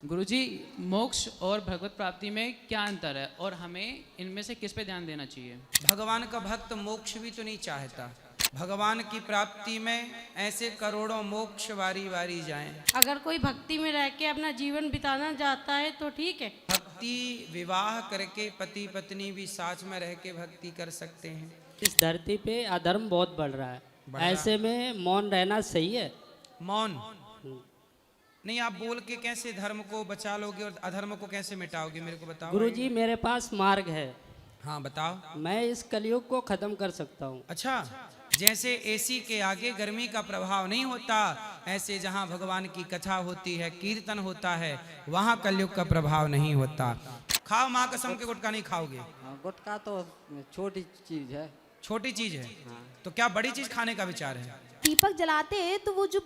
गुरुजी, मोक्ष और भगवत प्राप्ति में क्या अंतर है और हमें इनमें से किस पे ध्यान देना चाहिए? भगवान का भक्त मोक्ष भी तो नहीं चाहता। भगवान की प्राप्ति में ऐसे करोड़ों मोक्ष वारी वारी जाएं। अगर कोई भक्ति में रह के अपना जीवन बिताना चाहता है तो ठीक है। भक्ति विवाह करके पति पत्नी भी साथ में रह के भक्ति कर सकते हैं। इस धरती पे अधर्म बहुत बढ़ रहा है, ऐसे में मौन रहना सही है? मौन नहीं, आप बोल के कैसे धर्म को बचा लोगे और अधर्म को कैसे मिटाओगे, मेरे को बताओ। गुरुजी, मेरे पास मार्ग है। हाँ बताओ। मैं इस कलयुग को खत्म कर सकता हूँ। अच्छा, जैसे एसी के आगे गर्मी का प्रभाव नहीं होता, ऐसे जहाँ भगवान की कथा होती है, कीर्तन होता है, वहाँ कलयुग का प्रभाव नहीं होता। खाओ, माँ कसम के गुटखा नहीं खाओगे। गुटखा तो छोटी चीज है। छोटी चीज है तो क्या बड़ी चीज खाने का विचार है? दीपक जलाते हैं तो वो जो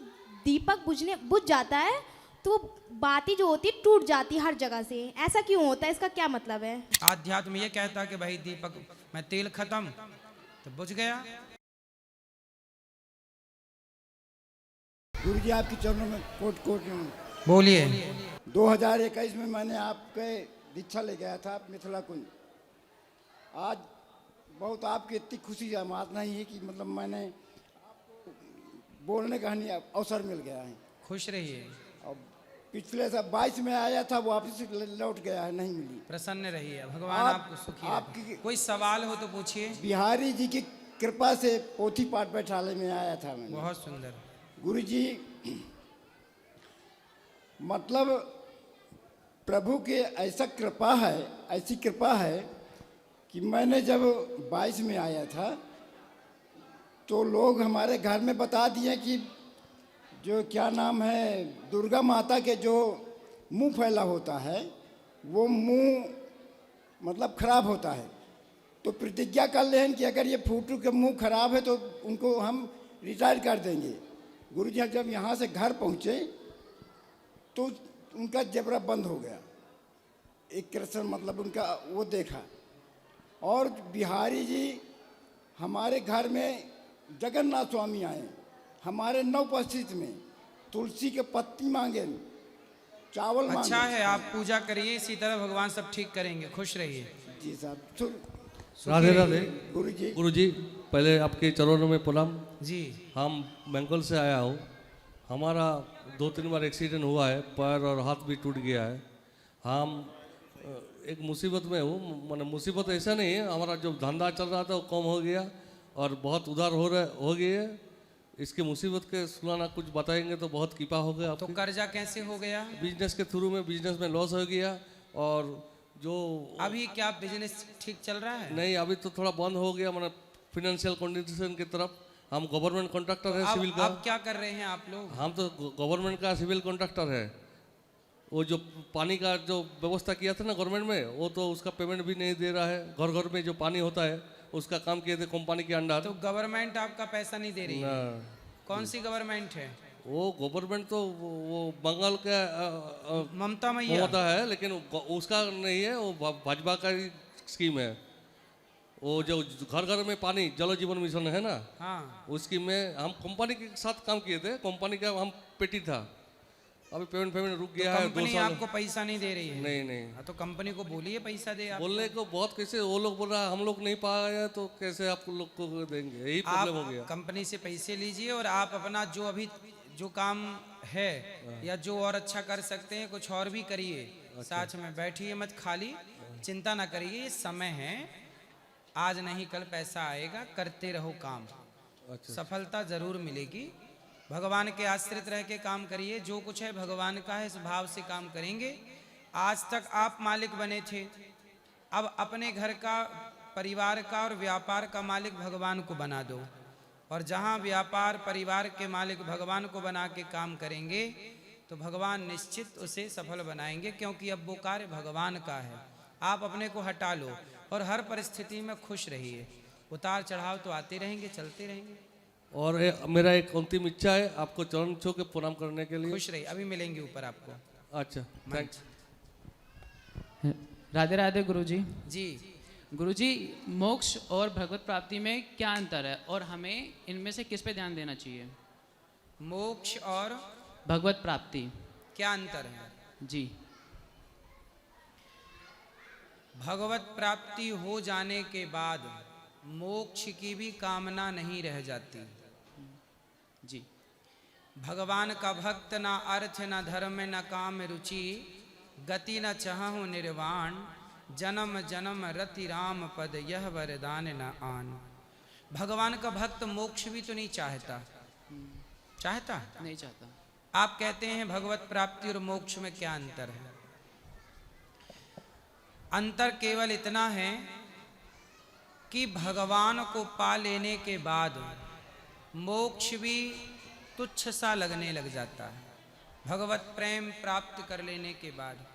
दीपक बुझ जाता है तो बाती जो होती है टूट जाती है हर जगह से। ऐसा क्यों होता है, इसका क्या मतलब है? आध्यात्म ये कहता है कि भाई दीपक में तेल खत्म तो बुझ गया। गुरु जी, आपके चरणों में कोट कोट बोलिए। 2021 में मैंने आपके दीक्षा ले गया था मिथिला कुंज। आज बहुत आपकी इतनी खुशी की बात नहीं है कि मतलब मैंने बोलने का नहीं अवसर मिल गया है। खुश रहिए। और पिछले साल 22 में आया था, वापस लौट गया है, नहीं मिली। प्रसन्न रहिए, भगवान आपको सुखी रखे। कोई सवाल हो तो पूछिए। बिहारी जी की कृपा से पोथी पाठ बैठाले में आया था मैंने। बहुत सुंदर। गुरु जी, मतलब प्रभु की ऐसा कृपा है, ऐसी कृपा है कि मैंने जब 22 में आया था तो लोग हमारे घर में बता दिए कि जो क्या नाम है, दुर्गा माता के जो मुंह फैला होता है वो मुंह मतलब खराब होता है। तो प्रतिज्ञा कर लें कि अगर ये फूटू के मुंह खराब है तो उनको हम रिटायर कर देंगे। गुरु जी जब यहाँ से घर पहुँचे तो उनका जबरा बंद हो गया। एक कृष्ण मतलब उनका वो देखा। और बिहारी जी हमारे घर में जगन्नाथ स्वामी आए, हमारे नवोपस्थित में तुलसी के पत्ती मांगे, चावल मांगे। अच्छा है, आप पूजा करिए, इसी तरह भगवान सब ठीक करेंगे। खुश रहिए। जी साहब। राधे राधे। गुरु जी पहले आपके चरणों में प्रणाम जी। हम बंगाल से आया हूँ। हमारा 2-3 बार एक्सीडेंट हुआ है, पैर और हाथ भी टूट गया है। हम एक मुसीबत में हूँ, मतलब मुसीबत ऐसा नहीं है, हमारा जो धंधा चल रहा था वो कम हो गया और बहुत उधार हो गई है। इसकी मुसीबत के सुनाना कुछ बताएंगे तो बहुत कृपा हो गया। तो कर्जा कैसे हो गया? बिजनेस के थ्रू में बिजनेस में लॉस हो गया। और जो अभी क्या बिजनेस ठीक चल रहा है? नहीं, अभी तो थोड़ा बंद हो गया, मतलब फाइनेंशियल कंडीशन की तरफ। हम गवर्नमेंट कॉन्ट्रैक्टर है सिविल का। अब क्या कर रहे हैं आप लोग? हम तो गवर्नमेंट का सिविल कॉन्ट्रैक्टर है। वो जो पानी का जो व्यवस्था किया था ना गवर्नमेंट में, वो तो उसका पेमेंट भी नहीं दे रहा है। घर घर में जो पानी होता है उसका काम किए थे कंपनी के अंडर। तो गवर्नमेंट आपका पैसा नहीं दे रही है? कौन सी गवर्नमेंट है? वो गवर्नमेंट तो वो बंगाल का ममता मैया है, लेकिन उसका नहीं है, वो भाजपा का स्कीम है। वो जो घर घर में पानी जल जीवन मिशन है ना, हाँ, उस स्कीम में हम कंपनी के साथ काम किए थे। कंपनी का हम पेटी था। अभी पेमेंट रुक गया है। कंपनी आपको पैसा नहीं दे रही है? नहीं। तो कंपनी को बोलिए पैसा दे। बोलने को बहुत कैसे, वो लोग बोल रहा है हम लोग नहीं पाया तो कैसे आप लोग को देंगे, यही प्रॉब्लम हो गया। कंपनी से पैसे लीजिए और आप अपना जो अभी जो काम है या जो और अच्छा कर सकते हैं कुछ और भी करिए। साथ में बैठिए मत, खाली चिंता ना करिए। ये समय है, आज नहीं कल पैसा आएगा। करते रहो काम। सफलता जरूर मिलेगी। भगवान के आश्रित रह के काम करिए। जो कुछ है भगवान का है, इस भाव से काम करेंगे। आज तक आप मालिक बने थे, अब अपने घर का, परिवार का और व्यापार का मालिक भगवान को बना दो। और जहाँ व्यापार परिवार के मालिक भगवान को बना के काम करेंगे तो भगवान निश्चित उसे सफल बनाएंगे, क्योंकि अब वो कार्य भगवान का है। आप अपने को हटा लो और हर परिस्थिति में खुश रहिए। उतार चढ़ाव तो आते रहेंगे, चलते रहेंगे। और मेरा एक अंतिम इच्छा है आपको चरण छू के प्रणाम करने के लिए। खुश रहिए, अभी मिलेंगे ऊपर आपको। अच्छा, थैंक्स। राधे राधे गुरुजी। जी। गुरुजी, मोक्ष और भगवत प्राप्ति में क्या अंतर है और हमें इनमें से किस पे ध्यान देना चाहिए? मोक्ष और भगवत प्राप्ति क्या अंतर है? जी। भगवत प्राप्ति हो जाने के बाद मोक्ष की भी कामना नहीं रह जाती। जी। भगवान का भक्त न अर्थ न धर्म न काम रुचि, गति न चाहूं निर्वाण, जन्म जन्म रति राम पद यह वरदान न आन। भगवान का भक्त मोक्ष भी तो नहीं चाहता। चाहता? नहीं चाहता। आप कहते हैं भगवत प्राप्ति और मोक्ष में क्या अंतर है? अंतर केवल इतना है कि भगवान को पा लेने के बाद मोक्ष भी तुच्छ सा लगने लग जाता है, भगवत प्रेम प्राप्त कर लेने के बाद।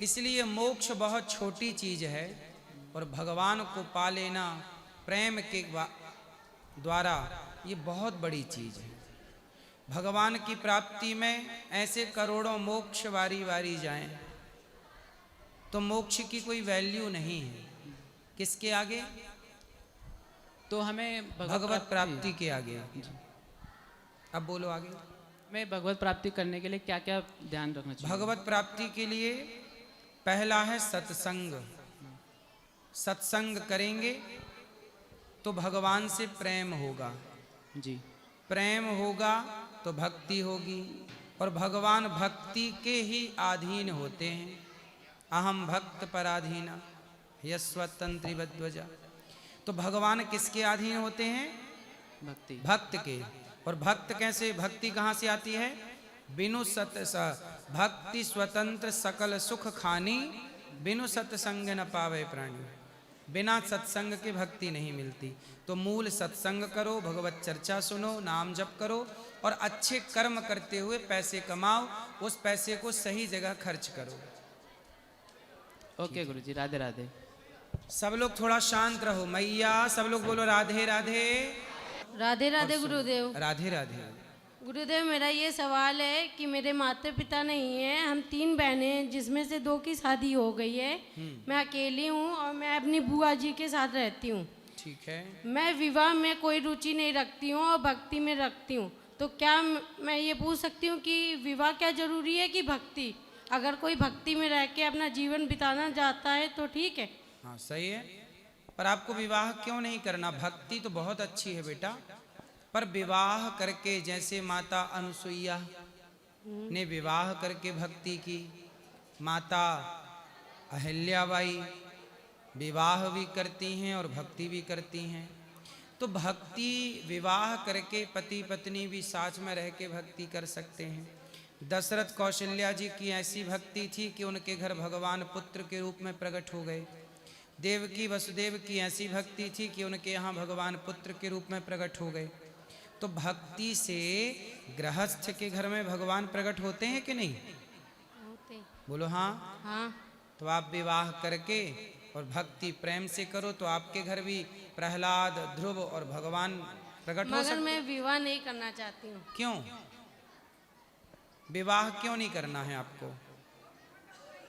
इसलिए मोक्ष बहुत छोटी चीज है और भगवान को पा लेना प्रेम के द्वारा ये बहुत बड़ी चीज है। भगवान की प्राप्ति में ऐसे करोड़ों मोक्ष वारी वारी जाएं तो मोक्ष की कोई वैल्यू नहीं है। किसके आगे? तो हमें भगवत प्राप्ति के आगे। अब बोलो आगे। में भगवत प्राप्ति करने के लिए क्या क्या ध्यान रखना चाहिए? भगवत प्राप्ति के लिए पहला है सत्संग। सत्संग करेंगे तो भगवान से प्रेम होगा। जी। प्रेम होगा तो भक्ति होगी और भगवान भक्ति के ही अधीन होते हैं। अहम भक्त पराधीना यस्वतंत्री वध्वजा। तो भगवान किसके अधीन होते हैं? भक्ति। भक्त के। और भक्त कैसे? भक्ति कहाँ से आती है? बिनु सत भक्ति स्वतंत्र सकल सुख खानी, बिनु सत्संग न पावे प्राणी। बिना सत्संग के भक्ति नहीं मिलती। तो मूल सत्संग करो, भगवत चर्चा सुनो, नाम जप करो और अच्छे कर्म करते हुए पैसे कमाओ। उस पैसे को सही जगह खर्च करो। ओके गुरुजी, राधे राधे। सब लोग थोड़ा शांत रहो। मैया सब लोग बोलो राधे राधे। राधे राधे गुरुदेव। राधे राधे। गुरुदेव, मेरा ये सवाल है कि मेरे माता पिता नहीं हैं, हम 3 बहनें हैं जिसमें से 2 की शादी हो गई है। मैं अकेली हूँ और मैं अपनी बुआ जी के साथ रहती हूँ। ठीक है। मैं विवाह में कोई रुचि नहीं रखती हूँ और भक्ति में रखती हूँ। तो क्या मैं ये पूछ सकती हूँ कि विवाह क्या जरूरी है कि भक्ति? अगर कोई भक्ति में रह के अपना जीवन बिताना चाहता है तो ठीक है। हाँ सही है, पर आपको विवाह क्यों नहीं करना? भक्ति तो बहुत अच्छी है बेटा, पर विवाह करके जैसे माता अनुसुईया ने विवाह करके भक्ति की, माता अहिल्याबाई विवाह भी करती हैं और भक्ति भी करती हैं। तो भक्ति विवाह करके पति पत्नी भी साथ में रह के भक्ति कर सकते हैं। दशरथ कौशल्या जी की ऐसी भक्ति थी कि उनके घर भगवान पुत्र के रूप में प्रकट हो गए। देवकी वसुदेव की ऐसी भक्ति थी कि उनके यहाँ भगवान पुत्र के रूप में प्रकट हो गए। तो भक्ति से गृहस्थ के घर में भगवान प्रकट होते हैं कि नहीं? होते। बोलो हाँ। हाँ। तो आप विवाह करके और भक्ति प्रेम से करो तो आपके घर भी प्रहलाद, ध्रुव और भगवान प्रकट हो सकते। मगर मैं विवाह नहीं करना चाहती हूँ। क्यों? विवाह क्यों नहीं करना है आपको?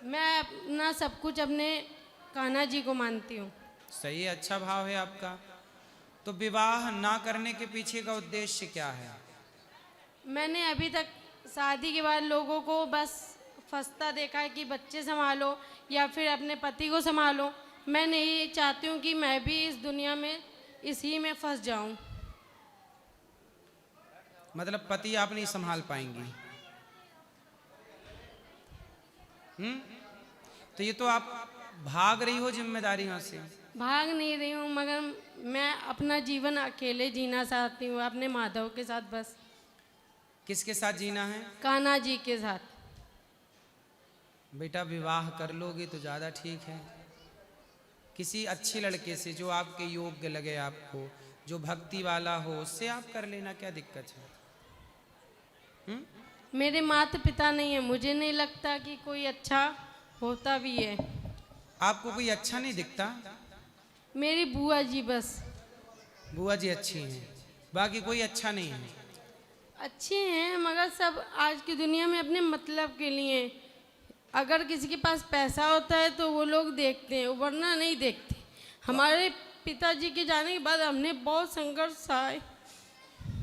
मैं अपना सब कुछ अपने कान्हा जी को मानती हूँ। सही है, अच्छा भाव है आपका। तो विवाह ना करने के पीछे का उद्देश्य क्या है? मैंने अभी तक शादी के बाद लोगों को बस फंसता देखा है कि बच्चे संभालो या फिर अपने पति को संभालो। मैं नहीं चाहती हूँ कि मैं भी इस दुनिया में इसी में फंस जाऊं। मतलब पति आप नहीं संभाल पाएंगी? तो ये तो आप भाग रही हो जिम्मेदारियों से। भाग नहीं रही हूँ, मगर मैं अपना जीवन अकेले जीना चाहती हूँ अपने माधव के साथ। बस किसके साथ जीना है? कान्हा जी के साथ। बेटा विवाह कर लोगे तो ज़्यादा ठीक है। किसी अच्छे लड़के से जो आपके योग्य लगे, आपको जो भक्ति वाला हो, उससे आप कर लेना, क्या दिक्कत है? मेरे माता पिता नहीं है, मुझे नहीं लगता कि कोई अच्छा होता भी है। आपको कोई अच्छा नहीं दिखता? मेरी बुआ जी बस। बुआ जी अच्छी हैं, बाकी कोई अच्छा नहीं है? अच्छे हैं मगर सब आज की दुनिया में अपने मतलब के लिए। अगर किसी के पास पैसा होता है तो वो लोग देखते हैं, वरना नहीं देखते। हमारे पिताजी के जाने के बाद हमने बहुत संघर्ष सहा है।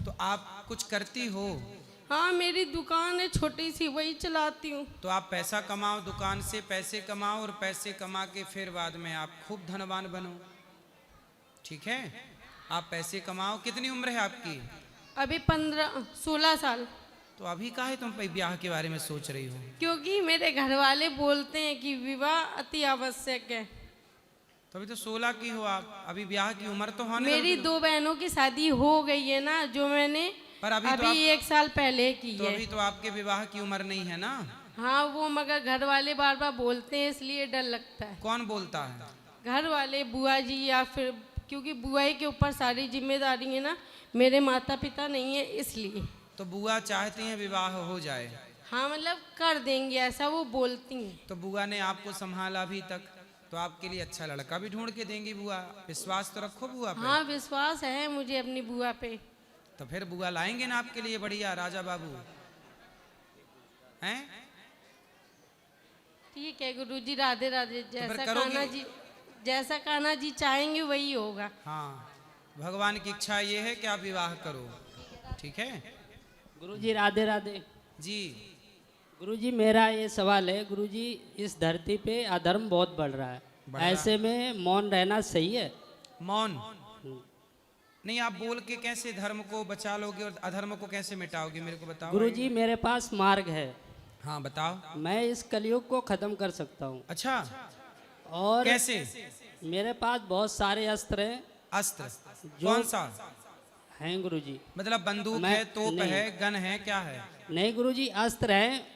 तो आप कुछ करती हो हाँ, मेरी दुकान है छोटी सी, वही चलाती हूँ। तो आप पैसा कमाओ, दुकान से पैसे कमाओ और पैसे कमा के फिर बाद में आप खूब धनवान बनो। ठीक है, आप पैसे कमाओ। कितनी उम्र है आपकी? अभी 16 साल। तो अभी काहे तुम ब्याह के बारे में सोच रही हो? क्योंकि मेरे घर वाले बोलते हैं कि विवाह अति आवश्यक है। तो अभी तो 16 की हो आप, अभी ब्याह की उम्र तो होने मेरी लगी। 2 बहनों की शादी हो गई है ना, जो मैंने पर अभी तो अभी 1 साल पहले की तो है। अभी तो आपके विवाह की उम्र नहीं है ना। हाँ, वो मगर घर वाले बार बार बोलते हैं, इसलिए डर लगता है। कौन बोलता है? घर वाले, बुआ जी, या फिर क्योंकि बुआई के ऊपर सारी जिम्मेदारी है ना, मेरे माता पिता नहीं है इसलिए। तो बुआ चाहती हैं विवाह हो जाए? हाँ, मतलब कर देंगे ऐसा वो बोलती हैं। तो बुआ ने आपको संभाला अभी तक, तो आपके लिए अच्छा लड़का भी ढूंढ के देंगी बुआ। विश्वास तो रखो बुआ पे। हाँ, विश्वास है मुझे अपनी बुआ पे। तो फिर बुआ लाएंगे ना आपके लिए बढ़िया राजा बाबू, हैं? ठीक है गुरुजी, राधे राधे। फिर करोगी? जैसा कान्हा जी चाहेंगे वही होगा। हाँ, भगवान की इच्छा ये है कि आप विवाह करो। ठीक है गुरुजी, राधे राधे। जी। गुरुजी, मेरा ये सवाल है गुरुजी, इस धरती पे अधर्म बहुत बढ़ रहा है, ऐसे में मौन रहना सही है? मौन नहीं, आप बोल के कैसे धर्म को बचा लोगे और अधर्म को कैसे मिटाओगे, मेरे को बताओ। गुरुजी, मेरे पास मार्ग है। हाँ बताओ। मैं इस कलयुग को खत्म कर सकता हूँ। अच्छा, और कैसे? मेरे पास बहुत सारे अस्त्र हैं। अस्त्र? कौन सा हैं गुरुजी? मतलब बंदूक मैं- है, तोप नहीं। है, गन है, क्या है? नहीं गुरुजी, अस्त्र हैं,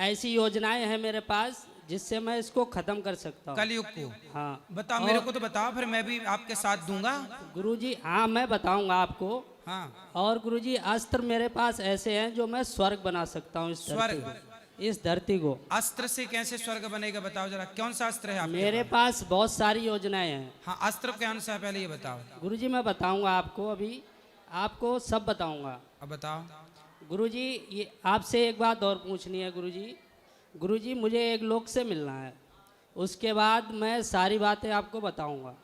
ऐसी योजनाएं हैं मेरे पास जिससे मैं इसको खत्म कर सकता हूँ। कलयुग को? हाँ बताओ मेरे को, तो बताओ, फिर मैं भी आपके साथ दूंगा। गुरुजी, हाँ मैं बताऊंगा आपको। हाँ। और गुरुजी, अस्त्र मेरे पास ऐसे हैं जो मैं स्वर्ग बना सकता हूँ इस धरती को। इस धरती को अस्त्र से कैसे स्वर्ग बनेगा, बताओ जरा। कौन सा अस्त्र है आपके मेरे पास बहुत सारी योजनाएं हैं। हाँ, अस्त्र कौन सा है पहले ये बताओ। गुरुजी, मैं बताऊंगा आपको, अभी आपको सब बताऊंगा। अब बताओ। गुरुजी, ये आपसे एक बात और पूछनी है गुरुजी। गुरुजी, मुझे एक लोग से मिलना है, उसके बाद मैं सारी बातें आपको बताऊंगा।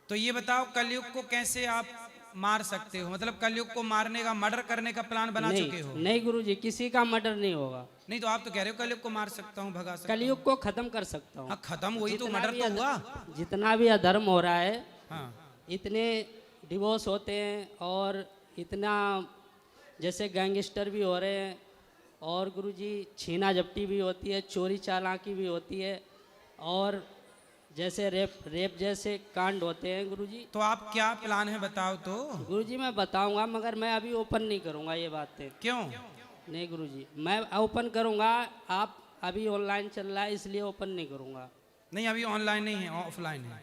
तो ये बताओ, कलयुग को कैसे आप मार सकते हो? मतलब कलयुग को मारने का, मर्डर करने का प्लान बना चुके हो? नहीं गुरुजी, किसी का मर्डर नहीं होगा। नहीं तो आप तो कह रहे हो कलयुग को मार सकता हूँ, भगा सकता हूँ। कलयुग को खत्म कर सकता हूँ। हाँ, खत्म वही तो, जितना मर्डर भी तो हुआ। जितना भी अधर्म हो रहा है, हाँ। इतने डिवोर्स होते हैं और इतना जैसे गैंगस्टर भी हो रहे हैं, और गुरुजी छीना झपटी भी होती है, चोरी चालाकी भी होती है, और जैसे रेप जैसे कांड होते हैं गुरुजी। तो आप क्या प्लान है बताओ तो। गुरुजी, मैं बताऊंगा, मगर मैं अभी ओपन नहीं करूंगा ये बातें। क्यों? नहीं गुरुजी, मैं ओपन करूंगा, आप अभी ऑनलाइन चल रहा है इसलिए ओपन नहीं करूंगा। नहीं, अभी ऑनलाइन नहीं है, ऑफलाइन है।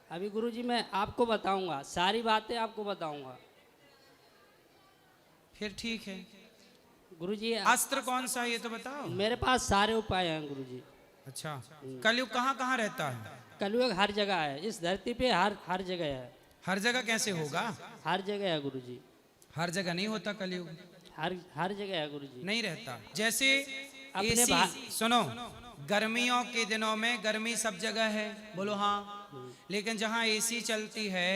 अभी गुरुजी मैं आपको बताऊंगा, सारी बातें आपको बताऊंगा। फिर ठीक है। गुरुजी, अस्त्र कौन सा है ये तो बताओ। मेरे पास सारे उपाय हैं गुरुजी। अच्छा, कलयुग कहाँ कहाँ रहता है? कलयुग हर जगह है, इस धरती पे हर जगह है। हर जगह कैसे होगा? हर जगह है गुरुजी, हर जगह नहीं होता कलयुग। हर जगह है गुरुजी। नहीं रहता। जैसे अपने एसी, सुनो, गर्मियों के दिनों में गर्मी सब जगह है, बोलो हाँ। लेकिन जहाँ एसी चलती है,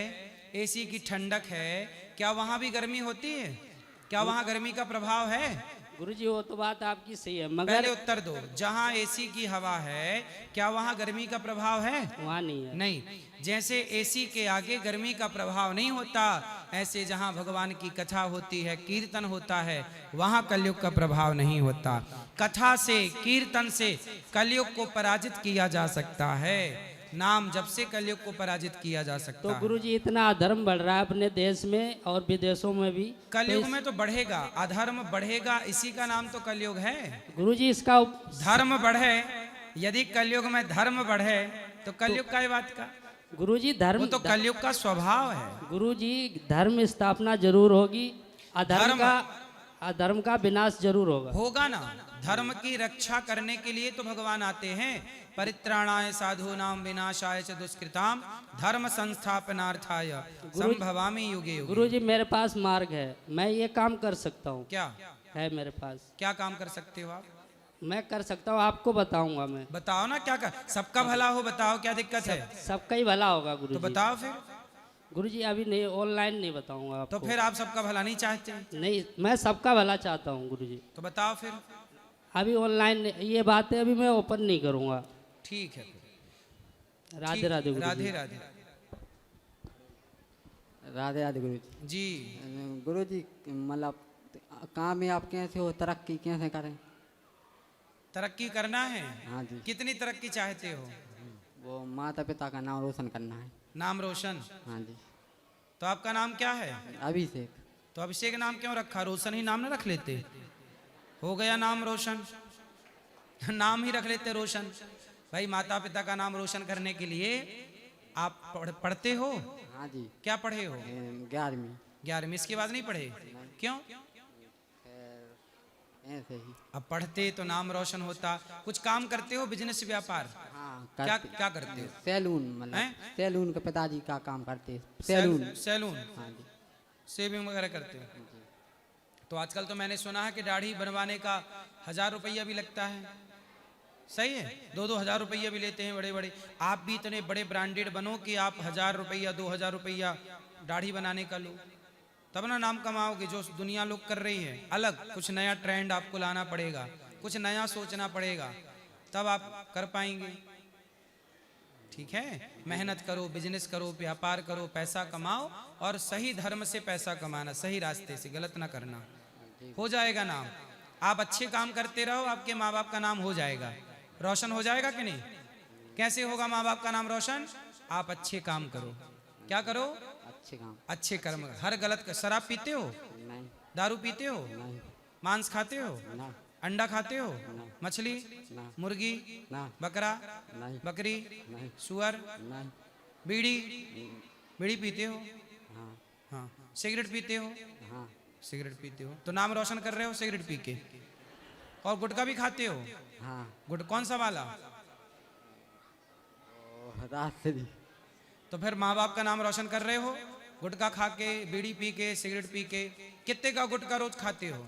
एसी की ठंडक है, क्या वहाँ भी गर्मी होती है? क्या वहाँ गर्मी का प्रभाव है? गुरुजी, वो तो बात आपकी सही है, पहले मगर उत्तर दो। जहाँ एसी की हवा है, क्या वहाँ गर्मी का प्रभाव है? वहाँ नहीं है। नहीं। जैसे एसी के आगे गर्मी का प्रभाव नहीं होता, ऐसे जहाँ भगवान की कथा होती है, कीर्तन होता है, वहाँ कलयुग का प्रभाव नहीं होता। कथा से, कीर्तन से कलयुग को पराजित किया जा सकता है। नाम जब से कलयुग को पराजित किया जा सकता तो है। गुरुजी, इतना अधर्म बढ़ रहा है अपने देश में और विदेशों में भी। कलयुग में तो बढ़ेगा, अधर्म बढ़ेगा, इसी का नाम तो कलयुग है। गुरुजी, इसका धर्म बढ़े, यदि कलयुग में धर्म बढ़े तो कलयुग का ही बात का। गुरुजी, धर्म वो तो कलयुग का स्वभाव है। गुरुजी, धर्म स्थापना जरूर होगी, अधर्म का विनाश जरूर होगा। होगा ना। धर्म की रक्षा करने के लिए तो भगवान आते हैं। परित्राणाय साधूनां विनाशाय च दुष्कृताम धर्म संस्थापनार्थाय संभवामि युगे युगे। गुरुजी, मेरे पास मार्ग है, मैं ये काम कर सकता हूँ। क्या है मेरे पास? क्या काम कर सकते हो आप? मैं कर सकता हूँ, आपको बताऊंगा मैं। बताओ ना क्या कर। सबका भला हो, बताओ क्या दिक्कत है? सबका ही भला होगा तो गुरुजी। बताओ फिर। गुरुजी अभी नहीं, ऑनलाइन नहीं बताऊंगा तो आपको। फिर आप सबका भला नहीं चाहते? नहीं, मैं सबका भला चाहता हूँ गुरुजी। तो बताओ फिर। अभी ऑनलाइन ये बातें अभी मैं ओपन नहीं करूंगा। ठीक है फिर। राधे ठीक, राधे गुरुजी। राधे राधे। राधे राधे गुरु जी। जी गुरु जी मतलब काम में आप कैसे हो, तरक्की कैसे करें? तरक्की करना है। हाँ जी। कितनी तरक्की चाहते हो? वो माता पिता का नाम रोशन करना है। नाम रोशन। हाँ जी। तो आपका नाम क्या है? अभिषेक। तो अभिषेक नाम क्यों रखा? रोशन ही नाम ना रख लेते? हो गया नाम रोशन। नाम ही रख लेते रोशन। भाई माता पिता का नाम रोशन करने के लिए आप पढ़ते हो? हाँ जी। क्या पढ़े हो? 11वीं। 11वीं। इसके बाद नहीं पढ़े? क्यों? ऐसे ही। अब पढ़ते तो नाम रोशन होता। कुछ काम करते हो? बिजनेस व्यापार? हाँ क्या क्या करते हो? सैलून, हैं? मतलब सैलून के पिताजी का काम करते हैं। सैलून। सैलून। हाँ जी। सेविंग वगैरह करते हो? तो आजकल तो मैंने सुना है कि दाढ़ी बनवाने का 1000 रुपया भी लगता है। सही है? 2-2 हजार रुपया भी लेते हैं बड़े बड़े। आप भी इतने बड़े ब्रांडेड बनो कि आप 1000 रुपया 2000 रुपया दाढ़ी बनाने का लो, तब ना नाम कमाओगे। जो दुनिया लोग कर रही है अलग, कुछ नया ट्रेंड आपको लाना पड़ेगा, कुछ नया सोचना पड़ेगा, तब आप कर पाएंगे। ठीक है? मेहनत करो, बिजनेस करो, व्यापार करो, पैसा कमाओ और सही धर्म से पैसा कमाना, सही रास्ते से, गलत ना करना। हो जाएगा नाम। आप अच्छे काम करते रहो, आपके माँ बाप का नाम हो जाएगा, रोशन हो जाएगा कि नहीं? कैसे होगा माँ बाप का नाम रोशन? आप अच्छे काम करो। क्या करो? अच्छे काम। अच्छे कर्म। हर गलत शराब पीते हो? नहीं। दारू पीते हो? नहीं। मांस खाते हो? ना। अंडा खाते हो? मछली? ना। मुर्गी? ना। बकरा? नहीं। बकरी? नहीं। सुअर? नहीं। बीड़ी? बीड़ी पीते हो? हाँ। हाँ। सिगरेट पीते हो? हाँ। सिगरेट पीते हो तो नाम रोशन कर रहे हो सिगरेट पी के। और गुटखा भी खाते हो? हाँ। कौन सा वाला? रात्रि। तो फिर माँ बाप का नाम रोशन कर रहे हो गुटखा खा के, बीड़ी पी के, सिगरेट पी के। कितने का गुटखा रोज खाते हो?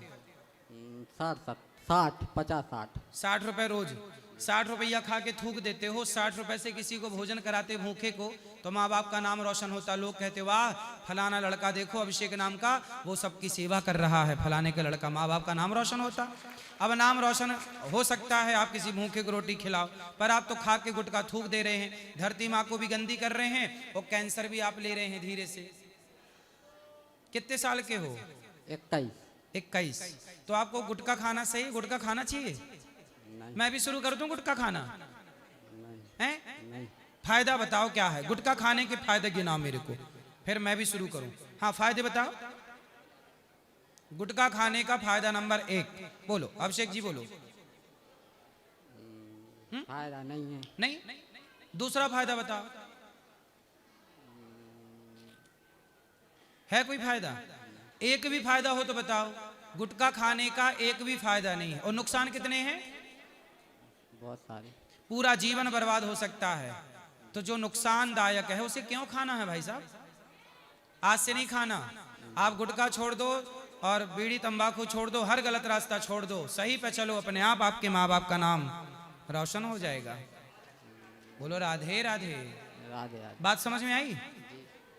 60 50 60। 60 रुपए रोज। 60 रुपया खा के थूक देते हो। 60 रुपए से किसी को भोजन कराते भूखे को, तो माँ बाप का नाम रोशन होता। लोग कहते वाह फलाना लड़का देखो अभिषेक नाम का, वो सबकी सेवा कर रहा है, फलाने का लड़का। माँ बाप का नाम रोशन होता। अब नाम रोशन हो सकता है आप किसी भूखे को रोटी खिलाओ, पर आप तो खा के गुटखा थूक दे रहे हैं, धरती माँ को भी गंदी कर रहे हैं और कैंसर भी आप ले रहे हैं धीरे से। कितने साल के हो? 21। 21। तो आपको गुटखा खाना सही? गुटखा खाना चाहिए? नहीं। मैं भी शुरू कर दूं गुटखा खाना? नहीं। हैं? नहीं। फायदा बताओ क्या है गुटखा खाने के? फायदे गिनाओ मेरे को, फिर मैं भी शुरू करूं। हाँ फायदे बताओ। गुटखा खाने का फायदा नंबर 1 बोलो, अभिषेक जी बोलो। फायदा नहीं है। नहीं? दूसरा फायदा बताओ, है कोई फायदा? एक भी फायदा हो तो बताओ। गुटखा खाने का एक भी फायदा नहीं है। और नुकसान कितने हैं? बहुत सारे। पूरा जीवन बर्बाद हो सकता है। तो जो नुकसानदायक है उसे क्यों खाना है भाई साहब? आज से नहीं खाना। आप गुटखा छोड़ दो और बीड़ी तंबाकू छोड़ दो, हर गलत रास्ता छोड़ दो, सही पे चलो, अपने आप आपके माँ बाप का नाम रोशन हो जाएगा। बोलो राधे राधे। राधे राधे। बात समझ में आई?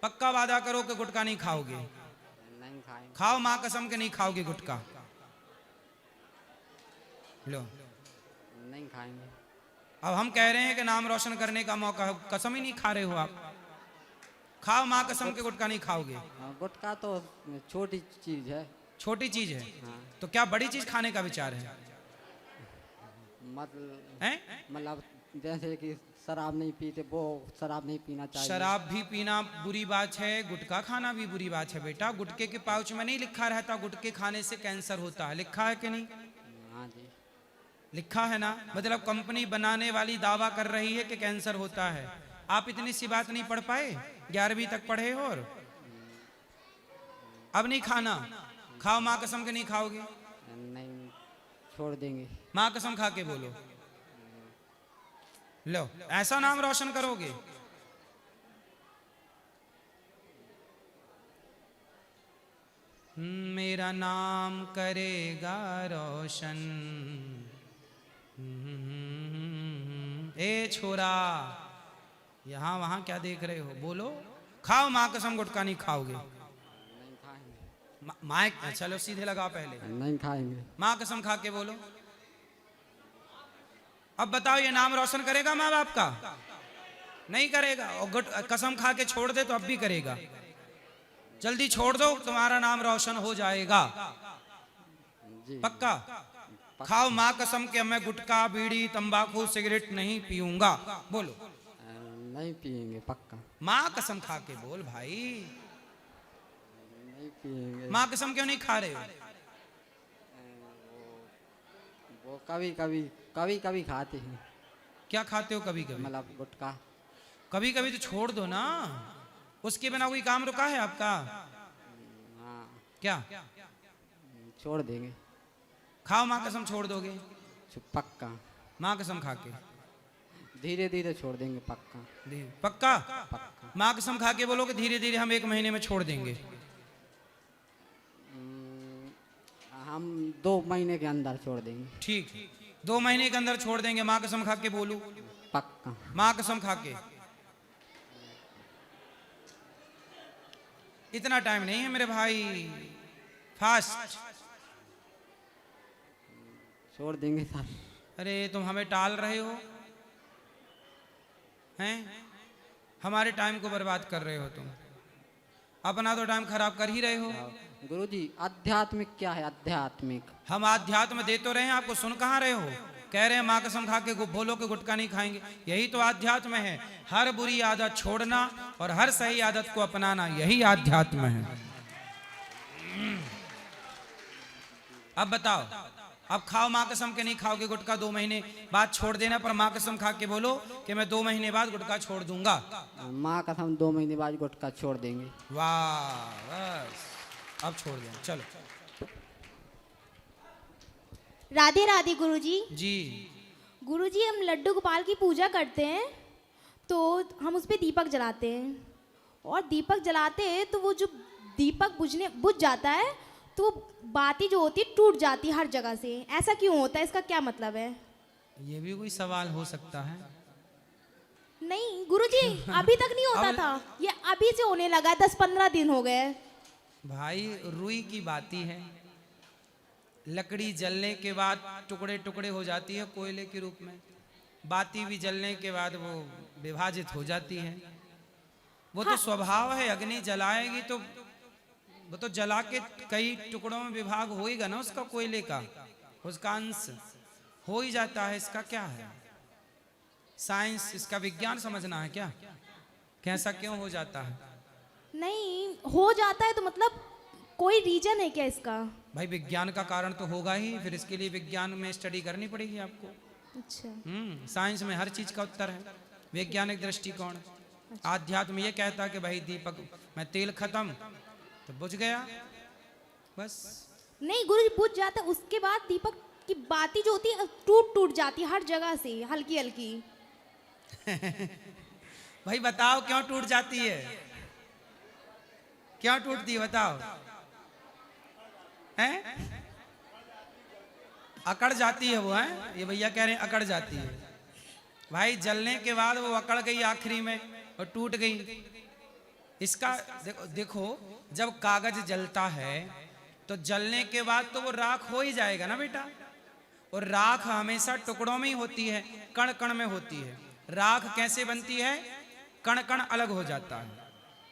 पक्का वादा करो कि गुटखा नहीं खाओगे। नहीं खाएंगे। खाओ, माँ कसम के नहीं खाओगे गुटखा। लो, नहीं खाएंगे। अब हम कह रहे हैं कि नाम रोशन करने का मौका है, कसम ही नहीं खा रहे हो आप। खाओ, माँ कसम के गुटखा नहीं खाओगे। गुटखा तो छोटी चीज है। छोटी चीज है हाँ। तो क्या बड़ी चीज खाने का विचार है? मतलब जैसे कि शराब नहीं पीते, वो शराब नहीं पीना चाहिए। शराब भी पीना बुरी बात है, गुटखा खाना भी बुरी बात है बेटा। गुटके के पाउच में नहीं लिखा रहता गुटके खाने से कैंसर होता है? लिखा है कि नहीं? हाँ जी। लिखा है ना। मतलब कंपनी बनाने वाली दावा कर रही है कि कैंसर होता है। आप इतनी सी बात नहीं पढ़ पाए? 11वीं तक पढ़े हो और अब नहीं खाना। खाओ, माँ कसम के नहीं खाओगे? नहीं, छोड़ देंगे। माँ कसम खा के बोलो। लो, ऐसा नाम रोशन करोगे। मेरा नाम करेगा रोशन। ए छोरा, यहां वहां क्या देख रहे हो? बोलो, खाओ माँ कसम गुटखा नहीं खाओगे। नहीं खाएंगे। माइक चलो सीधे लगाओ पहले। नहीं खाएंगे। माँ कसम खा के बोलो। अब बताओ ये नाम रोशन करेगा माँ बाप का? नहीं करेगा। और कसम खा के छोड़ दे तो अब भी करेगा। जल्दी छोड़ दो, तुम्हारा नाम रोशन हो जाएगा। पक्का? खाओ माँ कसम के मैं गुटखा बीड़ी तंबाकू सिगरेट नहीं पीऊंगा। बोलो। नहीं पिएंगे पक्का। माँ कसम खा के बोल भाई। नहीं पिएंगे। माँ कसम क्यों नहीं खा रहे हो? वो कभी कभी खाते हैं। क्या खाते हो कभी कभी? मतलब गुटखा। कभी कभी तो छोड़ दो ना, उसके बिना कोई काम रुका है आपका? हाँ क्या? छोड़ देंगे। खाओ माँ कसम छोड़ दोगे? पक्का। माँ कसम खा के धीरे धीरे छोड़ देंगे पक्का। पक्का? पक्का। माँ कसम खा के बोलो कि धीरे धीरे हम 1 महीने में छोड़ देंगे। हम 2 महीने के अंदर छोड़ देंगे। ठीक, 2 महीने के अंदर छोड़ देंगे। माँ कसम खा के बोलो। पक्का। माँ कसम खा के। इतना टाइम नहीं है मेरे भाई, फास्ट। छोड़ देंगे सर। अरे तुम हमें टाल रहे हो हैं? हमारे टाइम को बर्बाद कर रहे हो तुम। अपना तो टाइम खराब कर ही रहे हो। गुरुजी आध्यात्मिक क्या है? आध्यात्मिक हम आध्यात्म दे तो रहे हैं आपको, सुन कहाँ रहे हो? कह रहे हैं माँ कसम खा के बोलो कि गुटखा नहीं खाएंगे। यही तो आध्यात्म है। हर बुरी आदत छोड़ना और हर सही आदत को अपनाना, यही आध्यात्म है। अब बताओ, अब खाओ माँ कसम के नहीं खाओगे गुटखा, 2 महीने बाद छोड़ देना, पर माँ कसम खा के बोलो कि मैं 2 महीने बाद गुटखा छोड़ दूंगा। माँ कसम 2 महीने बाद गुटखा छोड़ देंगे। वाह, बस अब छोड़ दें। चलो। राधे राधे गुरुजी। जी। गुरुजी हम लड्डू गोपाल की पूजा करते हैं तो हम उस पे दीपक जलाते हैं, और दीपक जलाते हैं तो वो जो दीपक बुझ जाता है तो वो बाती जो होती है टूट जाती है हर जगह से। ऐसा क्यों होता है? इसका क्या मतलब है? ये भी कोई सवाल हो सकता है। नहीं गुरुजी, अभी तक नहीं होता था, ये अभी से होने लगा है। 10-15 दिन हो गए। भाई रुई की बाती है, लकड़ी जलने के बाद टुकड़े टुकड़े हो जाती है कोयले के रूप में। बाती भी जलने के बाद वो विभाजित हो जाती है। वो तो स्वभाव है, अग्नि जलाएगी तो वो तो जला के कई टुकड़ों में विभाग होएगा ना उसका, कोयले का, उसका अंश हो ही जाता है। इसका क्या है? साइंस, इसका विज्ञान समझना है क्या? कैसा क्यों हो जाता है? नहीं हो जाता है तो मतलब कोई रीजन है क्या इसका? भाई विज्ञान का कारण तो होगा ही, फिर इसके लिए विज्ञान में स्टडी करनी पड़ेगी आपको। अच्छा। साइंस में हर चीज का उत्तर है, वैज्ञानिक दृष्टिकोण। आध्यात्म ये कहता है कि भाई दीपक में तेल खत्म तो बुझ गया, बस। नहीं गुरु जी, बुझ जाता है, उसके बाद दीपक की बाती जो होती है टूट जाती है हर जगह से, हल्की हल्की। भाई बताओ क्यों टूट जाती है? क्यों टूटती है बताओ? हैं? अकड़ जाती है वो, है ये भैया कह रहे हैं अकड़ जाती है। भाई जलने के बाद वो अकड़ गई आखिरी में और टूट गई। इसका देखो जब कागज जलता है तो जलने के बाद तो वो राख हो ही जाएगा ना बेटा, और राख हमेशा टुकड़ों में ही होती है, कण कण में होती है। राख कैसे बनती है? कण कण अलग हो जाता है।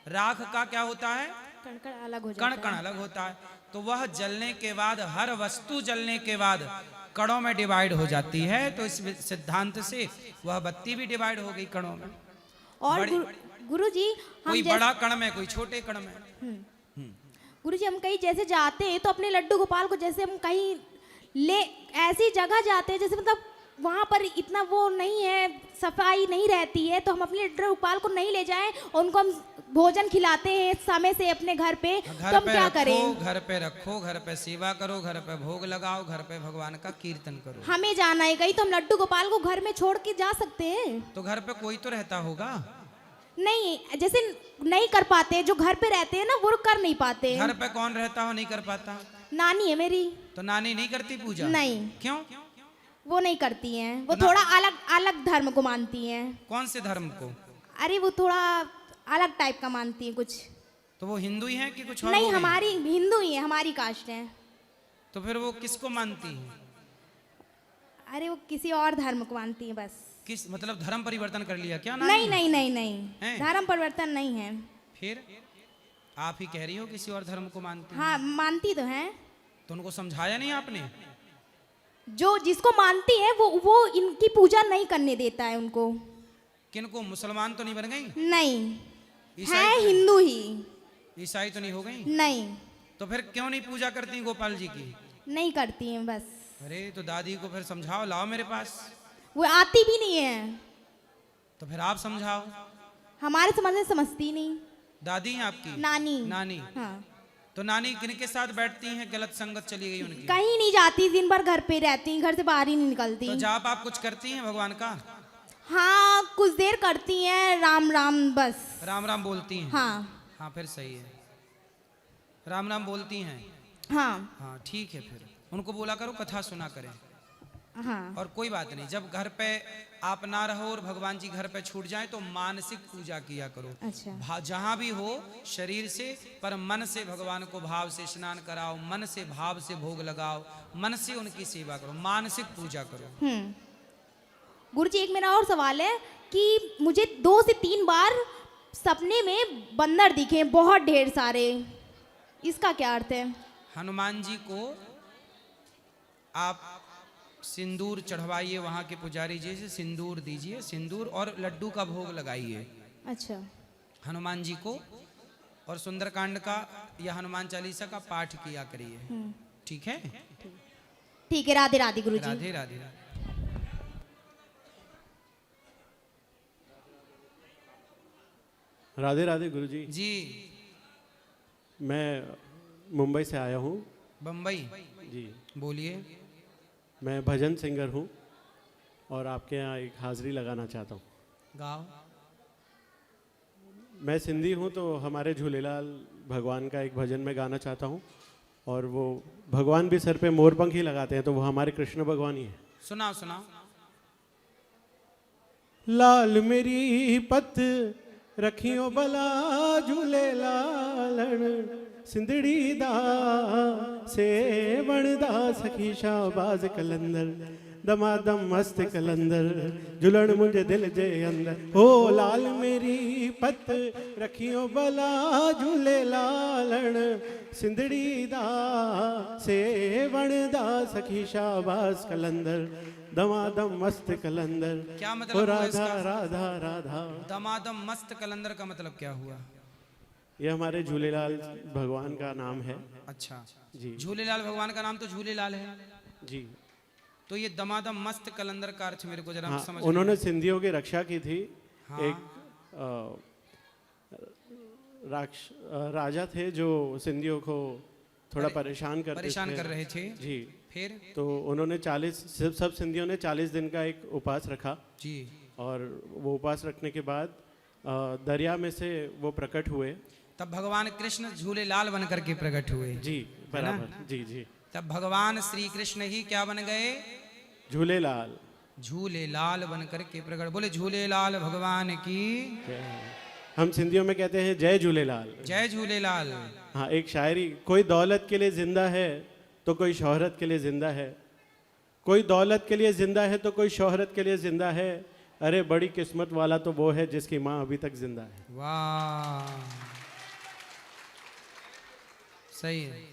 राख का क्या होता है? कण कण अलग हो जाता है। कण कण अलग होता है। तो वह जलने के बाद, हर वस्तु जलने के बाद कणों में डिवाइड हो जाती है। तो इस सिद्धांत से वह बत्ती भी डिवाइड हो गई कणों में। और गुरुजी कोई बड़ा कण में, कोई छोटे कण में। गुरुजी हम कहीं जैसे जाते हैं तो अपने लड्डू गोपाल को, जैसे हम कहीं ले ऐसी जगह जाते हैं जैसे मतलब वहाँ पर इतना वो नहीं है, सफाई नहीं रहती है, तो हम अपने लड्डू गोपाल को नहीं ले जाएं और उनको हम भोजन खिलाते हैं समय से अपने घर पे, तो हम क्या करें? घर पे रखो, घर पे सेवा करो, घर पे भोग लगाओ, घर पे भगवान का कीर्तन करो। हमें जाना है कहीं तो हम लड्डू गोपाल को घर में छोड़ के जा सकते हैं? तो घर पे कोई तो रहता होगा। नहीं, जैसे नहीं कर पाते, जो घर पे रहते हैं ना वो कर नहीं पाते। घर पे कौन रहता हो नहीं कर पाता? नानी है मेरी। तो नानी नहीं करती पूजा? नहीं। क्यों? वो नहीं करती हैं, वो थोड़ा अलग अलग धर्म को मानती हैं। कौन से धर्म को? अरे वो थोड़ा अलग टाइप का मानती हैं कुछ। तो वो हिंदू ही हैं कि कुछ और नहीं, हो गई? हमारी हिंदू ही है, हमारी कास्ट है। तो फिर वो किसको मानती हैं? अरे वो किसी और धर्म को मानती हैं बस। किस मतलब धर्म परिवर्तन कर लिया क्या? नहीं नहीं नहीं हैं? नहीं, धर्म परिवर्तन नहीं है। फिर आप ही कह रही हो किसी और धर्म को मानती हैं। हाँ मानती तो हैं। तो उनको समझाया नहीं आपने? जो जिसको मानती है वो इनकी पूजा नहीं करने देता है उनको। किनको? मुसलमान तो नहीं बन गई? नहीं, ईसाई है तो- हिंदू ही। ईसाई तो नहीं हो गई? नहीं, तो फिर क्यों नहीं पूजा करती गोपाल जी की? नहीं करती हैं बस। अरे तो दादी को फिर समझाओ, लाओ मेरे पास। वो आती भी नहीं है, तो फिर आप समझाओ। हमारे समझ में समझती नहीं। दादी हैं आपकी? नानी। नानी। हाँ, तो नानी किनके साथ बैठती हैं? गलत संगत चली गई उनकी। कहीं नहीं जाती, दिन भर घर पे रहती, घर से बाहर ही नहीं निकलती। तो जाप आप कुछ करती हैं भगवान का? हाँ कुछ देर करती हैं, राम राम बस। राम राम बोलती हैं? हाँ हाँ फिर सही है, राम राम बोलती हैं। हाँ हाँ ठीक है, फिर उनको बोला करो कथा सुना करें। हाँ और कोई बात नहीं, जब घर पे आप ना रहो और भगवान जी घर पे छूट जाएं तो मानसिक पूजा किया करो। अच्छा। जहां भी हो शरीर से, पर मन से भगवान को भाव से स्नान कराओ, मन से भाव से भोग लगाओ, मन से उनकी सेवा करो, मानसिक पूजा करो। गुरु जी एक मेरा और सवाल है कि मुझे 2 से 3 बार सपने में बंदर दिखे, बहुत ढेर सारे, इसका क्या अर्थ है? हनुमान जी को आप सिंदूर चढ़वाइए, वहाँ के पुजारी जी से सिंदूर दीजिए, सिंदूर और लड्डू का भोग लगाइए अच्छा। हनुमान जी को, और सुंदरकांड का या हनुमान चालीसा का पाठ किया करिए। ठीक है? ठीक है, राधे राधे गुरु जी। राधे राधे राधे। राधे राधे गुरुजी। जी मैं मुंबई से आया हूँ। बम्बई? जी बोलिए। मैं भजन सिंगर हूँ और आपके यहाँ एक हाजिरी लगाना चाहता हूँ। गाओ। मैं सिंधी हूँ तो हमारे झूलेलाल भगवान का एक भजन में गाना चाहता हूँ, और वो भगवान भी सर पे मोरपंख ही लगाते हैं, तो वो हमारे कृष्ण भगवान ही है। सुनाओ सुनाओ। लाल मेरी पत रखियो भला झूलेलालण, सिंधड़ी दा सेवण दा सखी शाहबाज कलंदर, दमादम मस्त कलंदर झुलण मुझे दिल जे अंदर। हो लाल मेरी पत रखियो भला झूलेलालण, सिंधड़ी दा सेवण दा सखी शाहबाज कलंदर, दमादम मस्त कलंदर। क्या ओ मतलब हुआ राधा इसका? राधा राधा। दमादम मस्त कलंदर का मतलब क्या हुआ? ये हमारे झूलेलाल भगवान का नाम है। अच्छा जी झूलेलाल भगवान का नाम तो झूलेलाल है। जी। तो ये दमादम मस्त कलंदर का अर्थ मेरे को जरा हाँ, समझ उन्होंने सिंधियों की रक्षा की थी। हाँ। एक राजा थे जो सिंधियों को थोड़ा परेशान कर रहे थे। जी। फिर? तो उन्होंने 40 सब सिंधियों ने 40 दिन का एक उपवास रखा जी। और वो उपवास रखने के बाद दरिया में से वो प्रकट हुए। तब भगवान कृष्ण झूलेलाल बन करके प्रकट हुए। जी बराबर। जी जी। तब भगवान श्री कृष्ण ही क्या बन गए? झूलेलाल। झूलेलाल बन करके प्रकट। बोले झूलेलाल भगवान की। हम सिंधियों में कहते हैं जय झूलेलाल। जय झूलेलाल। हाँ, एक शायरी, कोई दौलत के लिए जिंदा है तो कोई शोहरत के लिए जिंदा है, कोई दौलत के लिए जिंदा है तो कोई शोहरत के लिए जिंदा है, अरे बड़ी किस्मत वाला तो वो है जिसकी माँ अभी तक जिंदा है। वाह, सही है।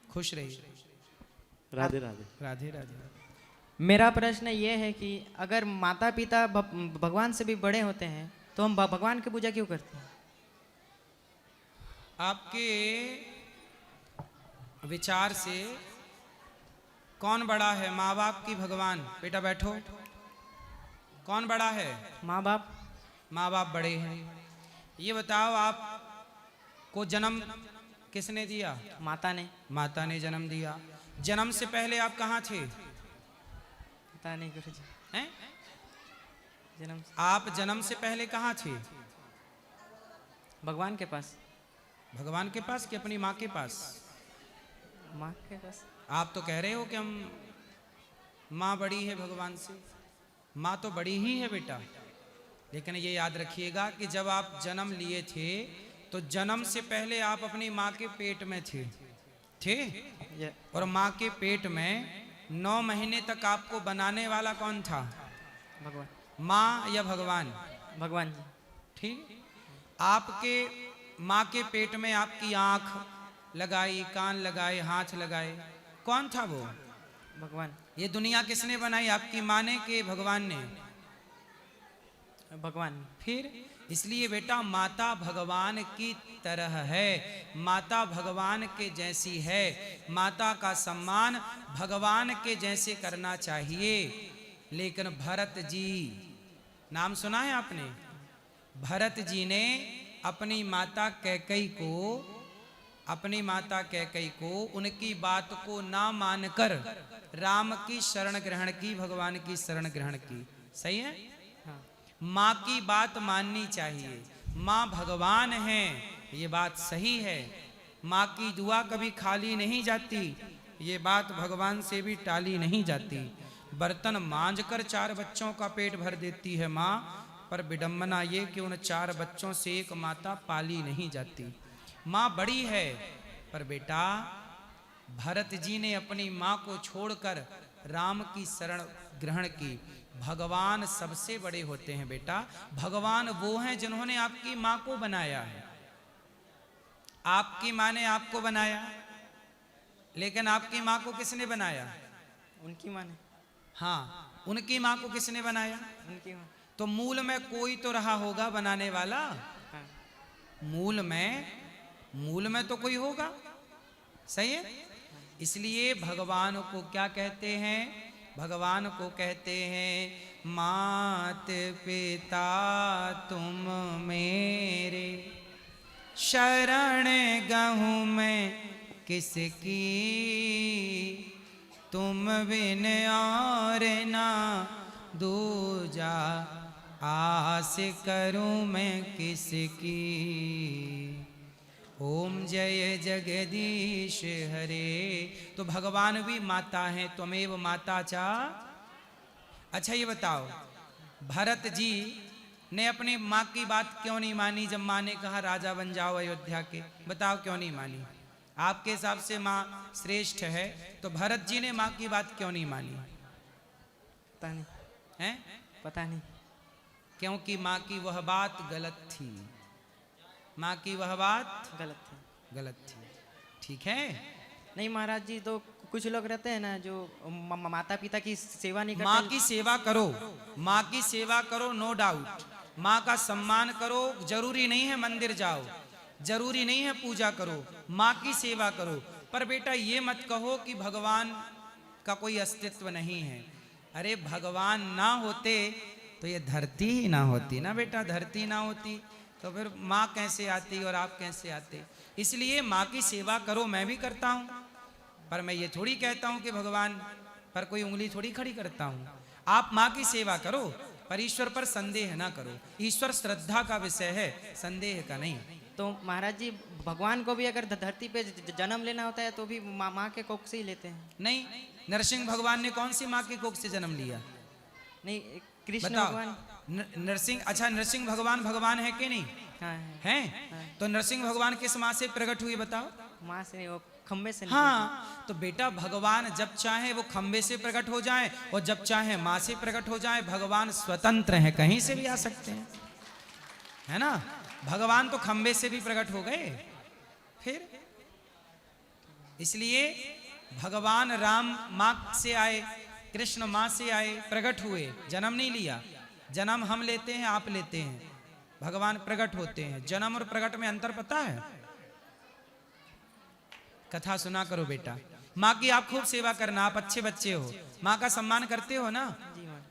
खुश रहिए। राधे राधे। राधे राधे। मेरा प्रश्न ये है कि अगर माता पिता भगवान से भी बड़े होते हैं तो हम भगवान की पूजा क्यों करते हैं? आपके विचार से कौन बड़ा है, माँ बाप की भगवान? बेटा बैठो। कौन बड़ा है? माँ बाप। माँ बाप बड़े हैं। ये बताओ, आप को जन्म किसने दिया? माता ने। माता ने जन्म दिया। जन्म से पहले आप कहाँ थे? पता नहीं गुरुजी। हैं? जन्म आप जन्म से पहले कहाँ थे? भगवान के पास। भगवान के पास कि अपनी माँ के पास? माँ के पास। आप तो कह रहे हो कि हम माँ बड़ी है भगवान से। माँ तो बड़ी ही है बेटा। लेकिन ये याद रखिएगा कि जब आप जन्म लिए थे तो जन्म से पहले आप अपनी माँ के पेट में थे और माँ के पेट में 9 महीने तक आपको बनाने वाला कौन था? भगवान। माँ या भगवान? भगवान जी। ठीक। आपके माँ के पेट में आपकी आंख लगाई, कान लगाए, हाथ लगाए, कौन था वो? भगवान। ये दुनिया किसने बनाई, आपकी माँ ने कि भगवान ने? भगवान। फिर इसलिए बेटा माता भगवान की तरह है, माता भगवान के जैसी है, माता का सम्मान भगवान के जैसे करना चाहिए। लेकिन भरत जी, नाम सुना है आपने? भरत जी ने अपनी माता कैकेयी को उनकी बात को ना मानकर राम की शरण ग्रहण की, भगवान की शरण ग्रहण की। सही है? हाँ। माँ की बात माननी चाहिए, माँ भगवान है, ये बात सही है। माँ की दुआ कभी खाली नहीं जाती, ये बात भगवान से भी टाली नहीं जाती। बर्तन मांझकर 4 बच्चों का पेट भर देती है माँ, पर विडंबना ये कि उन 4 बच्चों से एक माता पाली नहीं जाती। माँ बड़ी है, पर बेटा भरत जी ने अपनी माँ को छोड़कर राम की शरण ग्रहण की। भगवान सबसे बड़े होते हैं बेटा, भगवान वो हैं जिन्होंने आपकी माँ को बनाया है। आपकी माँ ने आपको बनाया, लेकिन आपकी माँ को किसने बनाया? उनकी माँ ने। हाँ, उनकी माँ को किसने बनाया? उनकी माँ। तो मूल में कोई तो रहा होगा बनाने वाला। हाँ। मूल में तो कोई होगा। सही है? इसलिए भगवान को क्या कहते हैं? भगवान को कहते हैं मात पिता तुम मेरे, शरण गहूँ मैं किसकी, तुम बिन और ना दूजा, आस करूं मैं किसकी। ओम जय जगदीश हरे। तो भगवान भी माता हैं, त्वमेव माता चा। अच्छा ये बताओ, भरत जी ने अपनी माँ की बात क्यों नहीं मानी जब माँ ने कहा राजा बन जाओ अयोध्या के? बताओ क्यों नहीं मानी? आपके हिसाब से माँ श्रेष्ठ है, तो भरत जी ने माँ की बात क्यों नहीं मानी? पता नहीं है? पता नहीं। क्योंकि माँ की वह बात गलत थी, माँ की वह बात गलत थी। ठीक है? नहीं महाराज जी, तो कुछ लोग रहते हैं ना जो माता पिता की सेवा नहीं करते। माँ की सेवा करो, माँ की सेवा करो, नो डाउट। माँ का सम्मान करो, जरूरी नहीं है मंदिर जाओ, जरूरी नहीं है पूजा करो, माँ की सेवा करो। पर बेटा ये मत कहो कि भगवान का कोई अस्तित्व नहीं है। अरे भगवान ना होते तो ये धरती ही ना होती ना बेटा, धरती ना होती तो फिर माँ कैसे आती और आप कैसे आते? इसलिए माँ की सेवा करो, मैं भी करता हूँ, पर मैं ये थोड़ी कहता हूँ कि भगवान पर कोई उंगली थोड़ी खड़ी करता हूँ। आप माँ की सेवा करो, पर ईश्वर पर संदेह ना करो। ईश्वर श्रद्धा का विषय है, संदेह का नहीं। तो महाराज जी भगवान को भी अगर धरती पे जन्म लेना होता है तो भी माँ के कोख से ही लेते हैं? नहीं, नरसिंह भगवान ने कौन सी माँ के कोख से जन्म लिया? नहीं, कृष्ण बताओ। भगवान। नरसिंह, अच्छा नरसिंह भगवान भगवान है कि नहीं? हाँ हैं? तो नरसिंह भगवान किस माँ से प्रकट हुए बताओ? माँ से, वो खम्बे से। हाँ, तो बेटा भगवान जब चाहे वो खम्बे से प्रकट हो जाए और जब चाहे माँ से प्रकट हो जाए। भगवान स्वतंत्र हैं, कहीं से भी आ सकते हैं, है ना? भगवान तो खम्बे से भी प्रकट हो गए। फिर इसलिए भगवान राम माँ से आए, कृष्ण माँ से आए, प्रकट हुए, जन्म नहीं लिया। जन्म हम लेते हैं, आप लेते हैं, भगवान प्रकट होते हैं। जन्म और प्रकट में अंतर पता है? कथा सुना करो बेटा। माँ की आप खूब सेवा करना, आप अच्छे बच्चे हो, माँ का सम्मान करते हो ना?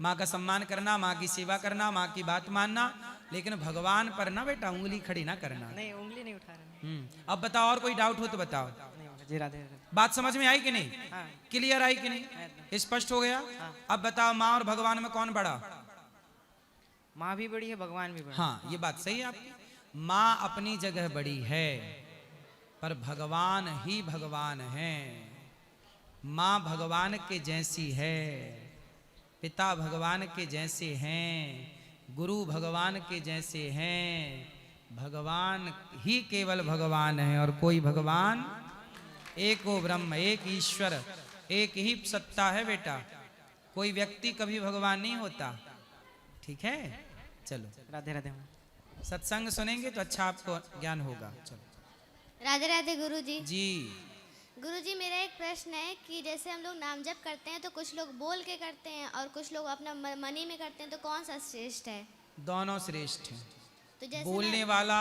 माँ का सम्मान करना, माँ की सेवा करना, माँ की बात मानना, लेकिन भगवान पर ना बेटा उंगली खड़ी ना करना। नहीं, उंगली नहीं उठा रहे। अब बताओ, और कोई डाउट हो तो बताओ। जी राधे राधे। बात समझ में आई कि नहीं? हाँ। क्लियर आई कि नहीं? स्पष्ट हो गया? अब बताओ, माँ और भगवान में कौन बड़ा? माँ भी बड़ी है, भगवान भी बड़ा। हाँ, ये बात सही है आपकी। माँ अपनी जगह बड़ी है, पर भगवान ही भगवान है। माँ भगवान के जैसी है, पिता भगवान के जैसे हैं, गुरु भगवान के जैसे हैं, भगवान ही केवल भगवान है और कोई भगवान, एको ब्रह्म, एक ईश्वर, एक ही सत्ता है बेटा, कोई व्यक्ति कभी भगवान नहीं होता। ठीक है, चलो राधे राधे। सत्संग सुनेंगे तो अच्छा आपको ज्ञान होगा। चलो राधे राधे गुरुजी। जी गुरुजी, मेरा एक प्रश्न है कि जैसे हम लोग नाम जप करते हैं तो कुछ लोग बोल के करते हैं और कुछ लोग अपना मनी में करते हैं, तो कौन सा श्रेष्ठ है? दोनों श्रेष्ठ हैं। तो जैसे बोलने वाला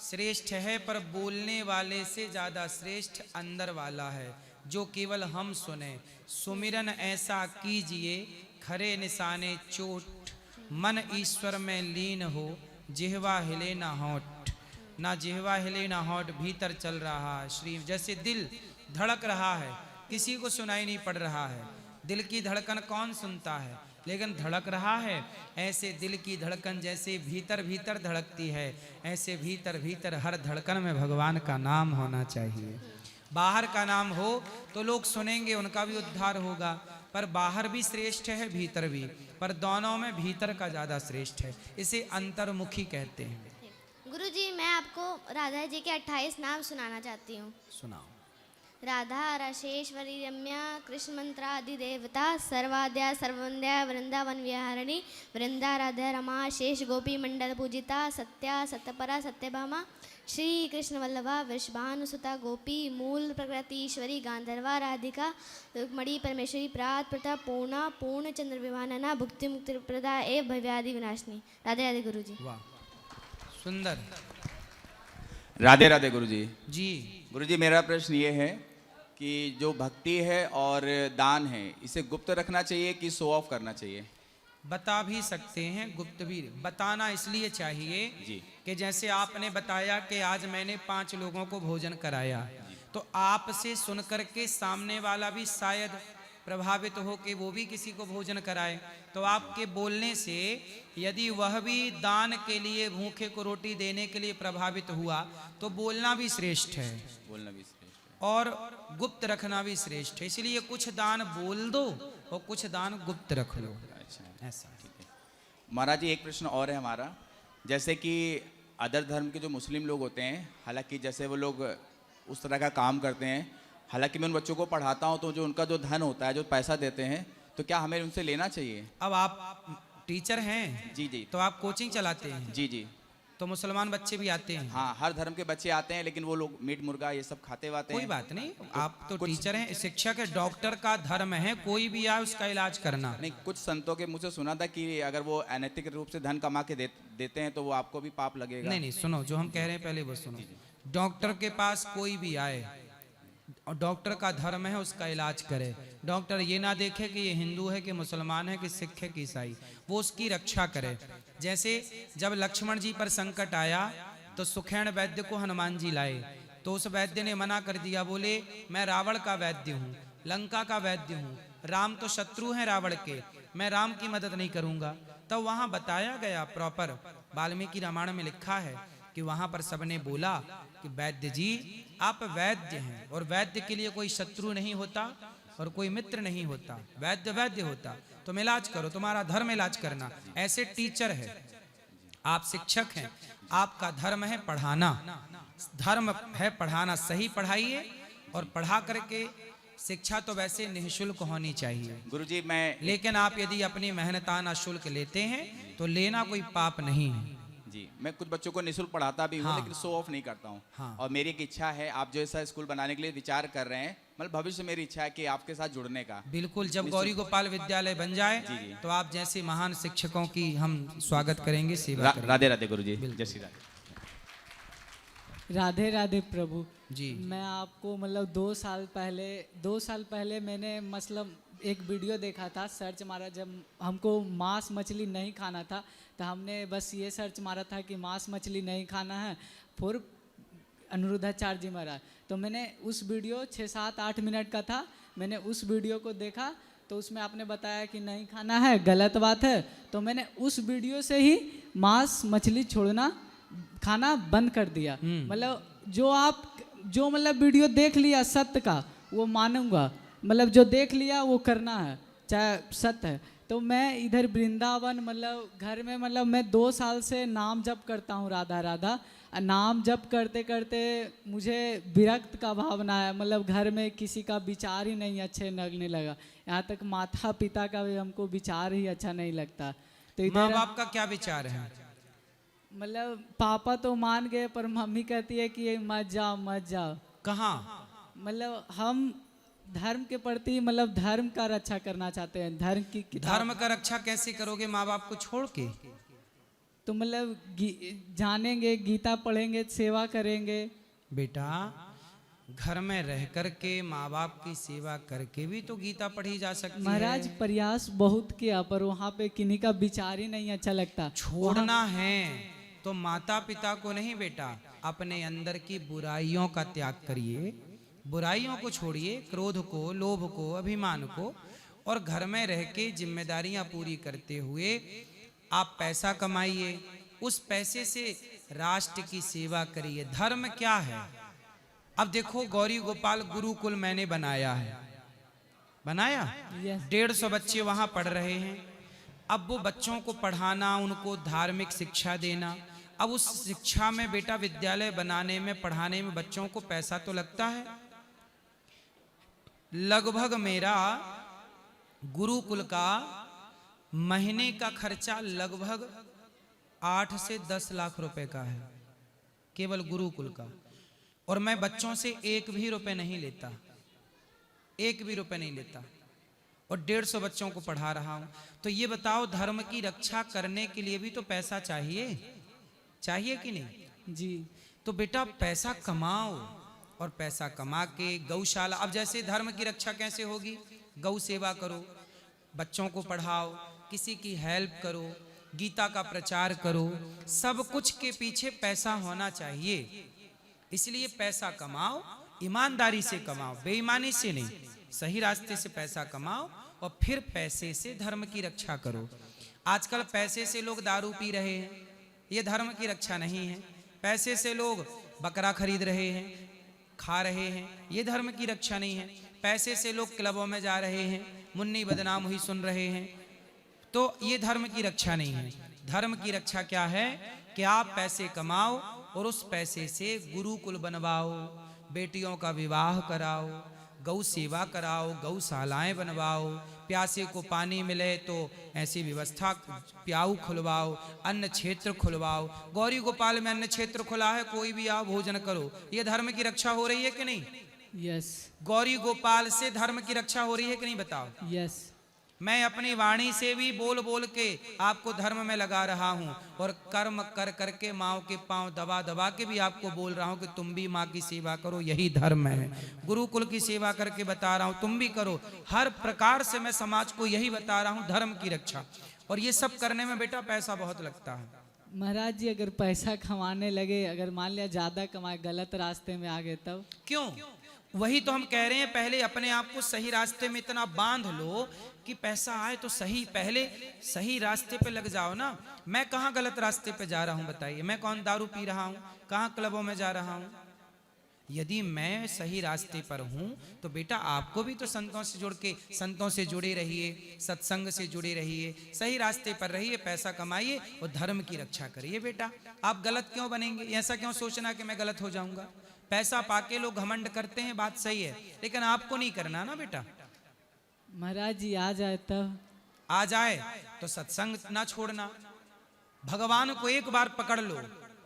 श्रेष्ठ है, पर बोलने वाले से ज्यादा श्रेष्ठ अंदर वाला है, जो केवल हम सुने। सुमिरन ऐसा कीजिए खरे निशाने चोट, मन ईश्वर में लीन हो, जिह्वा हिले ना होठ, ना जिह्वा हिले ना होठ, भीतर चल रहा है श्री। जैसे दिल धड़क रहा है, किसी को सुनाई नहीं पड़ रहा है, दिल की धड़कन कौन सुनता है, लेकिन धड़क रहा है। ऐसे दिल की धड़कन जैसे भीतर भीतर धड़कती है, ऐसे भीतर भीतर हर धड़कन में भगवान का नाम होना चाहिए। बाहर का नाम हो तो लोग सुनेंगे, उनका भी उद्धार होगा, पर बाहर भी श्रेष्ठ है, भीतर भी, पर दोनों में भीतर का ज्यादा श्रेष्ठ है। इसे अंतर्मुखी कहते हैं। गुरुजी, मैं आपको राधा जी के 28 नाम सुनाना चाहती हूँ। सुनाओ। राधा राशेश्वरी रम्या कृष्ण मंत्रादि देवता सर्वाद्या सर्ववंद्या वृंदावन विहारिणी वृंदाराध्या रमा शेष गोपी मंडल पूजिता सत्या सत्यपरा सत्यभामा श्री कृष्ण वल्लभा वृषभानुसुता गोपी मूल प्रकृतिश्वरी गांधर्वा राधिका रुक्मणी परमेश्वरी प्रात प्रता पूर्णा पूर्ण चंद्र विमानना भुक्ति मुक्ति प्रदा ए भव्यादि विनाशनी। राधे राधे गुरुजी। वाह, सुंदर। राधे राधे गुरुजी। जी गुरुजी, मेरा प्रश्न ये है कि जो भक्ति है और दान है, इसे गुप्त रखना चाहिए कि शो ऑफ करना चाहिए? बता भी सकते हैं, गुप्त भी। बताना इसलिए चाहिए जी कि जैसे आपने बताया कि आज मैंने 5 लोगों को भोजन कराया, तो आपसे सुन करके सामने वाला भी शायद प्रभावित हो कि वो भी किसी को भोजन कराए। तो आपके बोलने से यदि वह भी दान के लिए, भूखे को रोटी देने के लिए प्रभावित हुआ, तो बोलना भी श्रेष्ठ है, बोलना भी श्रेष्ठ है और गुप्त रखना भी श्रेष्ठ है। इसलिए कुछ दान बोल दो और कुछ दान गुप्त रख लो। अच्छा, ऐसा। ठीक है महाराज जी। एक प्रश्न और है हमारा, जैसे कि अदर धर्म के जो मुस्लिम लोग होते हैं, हालांकि जैसे वो लोग उस तरह का काम करते हैं, हालांकि मैं उन बच्चों को पढ़ाता हूँ, तो जो उनका जो धन होता है, जो पैसा देते हैं, तो क्या हमें उनसे लेना चाहिए? अब आप टीचर हैं? जी जी। तो आप कोचिंग चलाते हैं? जी जी। तो मुसलमान बच्चे भी आते हैं? हाँ, हर धर्म के बच्चे आते हैं, लेकिन वो लोग मीट मुर्गा ये सब खाते वाते हैं। कोई बात नहीं, आप तो टीचर हैं, शिक्षक है, डॉक्टर का धर्म है, कोई भी आए उसका इलाज करना। नहीं, कुछ संतों के मुझे सुना था कि अगर वो अनैतिक रूप से धन कमा के देते हैं तो वो आपको भी पाप लगेगा। नहीं नहीं, सुनो, जो हम कह रहे हैं पहले वो सुनो। डॉक्टर के पास कोई भी आए और डॉक्टर का धर्म है उसका इलाज करे। डॉक्टर ये ना देखे कि ये हिंदू है कि मुसलमान है कि सिख है कि ईसाई, वो उसकी रक्षा करे। जैसे जब लक्ष्मण जी पर संकट आया तो सुखैण वैद्य को हनुमान जी लाए, तो उस वैद्य ने मना कर दिया, बोले मैं रावण का वैद्य हूँ, लंका का वैद्य हूँ, राम तो शत्रु हैं रावण के, मैं राम की मदद नहीं करूँगा। तब वहाँ बताया गया प्रॉपर, वाल्मीकि रामायण में लिखा है कि वहाँ पर सबने बोला कि वैद्य जी आप वैद्य हैं, और वैद्य के लिए कोई शत्रु नहीं होता और कोई मित्र नहीं होता, वैद्य वैद्य होता। तुम इलाज करो, तुम्हारा धर्म इलाज करना। ऐसे टीचर है, आप शिक्षक हैं, आपका धर्म है पढ़ाना, धर्म है पढ़ाना, सही पढ़ाइए और पढ़ा करके शिक्षा तो वैसे निःशुल्क होनी चाहिए गुरुजी। मैं लेकिन आप यदि अपनी मेहनताना शुल्क लेते हैं तो लेना कोई पाप नहीं है। जी, मैं कुछ बच्चों को निःशुल्क पढ़ाता भी हूँ, हाँ। लेकिन शो ऑफ नहीं करता हूँ। हाँ। और मेरी एक इच्छा है, आप जो ऐसा स्कूल बनाने के लिए विचार कर रहे हैं, मतलब भविष्य मेरी इच्छा है कि आपके साथ जुड़ने का। बिल्कुल, जब गौरी गोपाल विद्यालय बन जाए तो आप जैसे महान शिक्षकों की हम स्वागत करेंगे, सेवा करेंगे। राधे राधे गुरुजी, जय श्री राधे। राधे राधे प्रभु जी। मैं आपको मतलब 2 साल पहले मैंने मतलब एक वीडियो देखा था, सर्च मारा, जब हमको मांस मछली नहीं खाना था तो हमने बस ये सर्च मारा था कि मांस मछली नहीं खाना है, फिर अनिरुद्धाचार्य जी महाराज, तो मैंने उस वीडियो 6-7-8 मिनट का था, मैंने उस वीडियो को देखा तो उसमें आपने बताया कि नहीं खाना है, गलत बात है, तो मैंने उस वीडियो से ही मांस मछली छोड़ना खाना बंद कर दिया। मतलब जो मतलब वीडियो देख लिया सत्य का वो मानूंगा, मतलब जो देख लिया वो करना है, चाहे सत्य है। तो मैं इधर वृंदावन मतलब घर में मतलब मैं 2 साल से नाम जप करता हूँ राधा राधा। नाम जप करते करते मुझे विरक्त का भावना है, मतलब घर में किसी का विचार ही नहीं अच्छे लगने लगा। यहाँ तक माता पिता का भी हमको विचार ही अच्छा नहीं लगता। तो माँ इधर बाप का क्या विचार है? मतलब पापा तो मान गए पर मम्मी कहती है कि ये मत जाओ मत जाओ। कहाँ? मतलब हम धर्म के प्रति मतलब धर्म का रक्षा करना चाहते हैं। धर्म की धर्म का रक्षा कैसे करोगे माँ बाप को छोड़ के? तो मतलब जानेंगे, गीता पढ़ेंगे, सेवा करेंगे। बेटा घर में रह करके माँ बाप की सेवा करके भी तो गीता पढ़ी जा सकती है। महाराज प्रयास बहुत किया पर वहाँ पे किन्हीं का विचार ही नहीं अच्छा लगता। छोड़ना है तो माता पिता को नहीं बेटा, अपने अंदर की बुराइयों का त्याग करिए। बुराइयों को छोड़िए, क्रोध को, लोभ को, अभिमान को, और घर में रह के जिम्मेदारियां पूरी करते हुए आप पैसा कमाइए। उस पैसे से राष्ट्र की सेवा करिए। धर्म क्या है? अब देखो गौरी गोपाल गुरुकुल मैंने बनाया है, बनाया। 150 बच्चे वहां पढ़ रहे हैं। अब वो बच्चों को पढ़ाना, उनको धार्मिक शिक्षा देना। अब उस शिक्षा में बेटा विद्यालय बनाने में, पढ़ाने में बच्चों को पैसा तो लगता है। लगभग मेरा गुरुकुल का महीने का खर्चा लगभग 8 से 10 लाख रुपए का है, केवल गुरुकुल का। और मैं बच्चों से 1 भी रुपए नहीं लेता, 1 भी रुपए नहीं लेता, और 150 बच्चों को पढ़ा रहा हूं। तो ये बताओ, धर्म की रक्षा करने के लिए भी तो पैसा चाहिए, चाहिए कि नहीं? जी। तो बेटा पैसा कमाओ, और पैसा कमा के गौशाला। अब जैसे धर्म की रक्षा कैसे होगी? गौ सेवा करो, बच्चों को पढ़ाओ, किसी की हेल्प करो, गीता का प्रचार करो। सब कुछ के पीछे पैसा होना चाहिए। इसलिए पैसा कमाओ, ईमानदारी से कमाओ, बेईमानी से नहीं, सही रास्ते से पैसा कमाओ, और फिर पैसे से धर्म की रक्षा करो। आजकल पैसे से लोग दारू पी रहे हैं, ये धर्म की रक्षा नहीं है। पैसे से लोग बकरा खरीद रहे हैं, खा रहे हैं, ये धर्म की रक्षा नहीं है। पैसे से लोग क्लबों में जा रहे हैं, मुन्नी बदनाम हुई सुन रहे हैं, तो ये धर्म की रक्षा नहीं है। धर्म की रक्षा क्या है कि आप पैसे कमाओ और उस पैसे से गुरुकुल बनवाओ, बेटियों का विवाह कराओ, गौ सेवा कराओ, गौशालाएं बनवाओ, प्यासे को पानी मिले तो ऐसी व्यवस्था, प्याऊ खुलवाओ, अन्न क्षेत्र खुलवाओ। गौरी गोपाल में अन्न क्षेत्र खुला है, कोई भी आओ भोजन करो। ये धर्म की रक्षा हो रही है कि नहीं? यस। गौरी गोपाल से धर्म की रक्षा हो रही है कि नहीं बताओ? यस। मैं अपनी वाणी से भी बोल बोल के आपको धर्म में लगा रहा हूँ, और कर्म कर करके माँ के पांव दबा दबा के भी आपको बोल रहा हूँ कि तुम भी माँ की सेवा करो, यही धर्म है। गुरुकुल की सेवा करके बता रहा हूँ, तुम भी करो। हर प्रकार से मैं समाज को यही बता रहा हूँ, धर्म की रक्षा। और ये सब करने में बेटा पैसा बहुत लगता है। महाराज जी अगर पैसा कमाने लगे, अगर मान लिया ज्यादा कमाए, गलत रास्ते में आ गए तब? क्यों? वही तो हम कह रहे हैं, पहले अपने आप को सही रास्ते में इतना बांध लो कि पैसा आए तो सही, पहले सही रास्ते पे लग जाओ ना। मैं कहाँ गलत रास्ते पे जा रहा हूँ बताइए? मैं कौन दारू पी रहा हूँ? कहाँ क्लबों में जा रहा हूँ? यदि मैं सही रास्ते पर हूँ तो बेटा आपको भी तो संतों से जुड़ के, संतों से जुड़े रहिए, सत्संग से जुड़े रहिए, सही रास्ते पर रहिए, पैसा कमाइए और धर्म की रक्षा करिए। बेटा आप गलत क्यों बनेंगे? ऐसा क्यों सोचना कि मैं गलत हो जाऊंगा? पैसा पाके लोग घमंड करते हैं, बात सही है, लेकिन आपको नहीं करना ना बेटा। महाराज जी आ जाए तब? आ जाए तो सत्संग ना छोड़ना। भगवान को एक बार पकड़ लो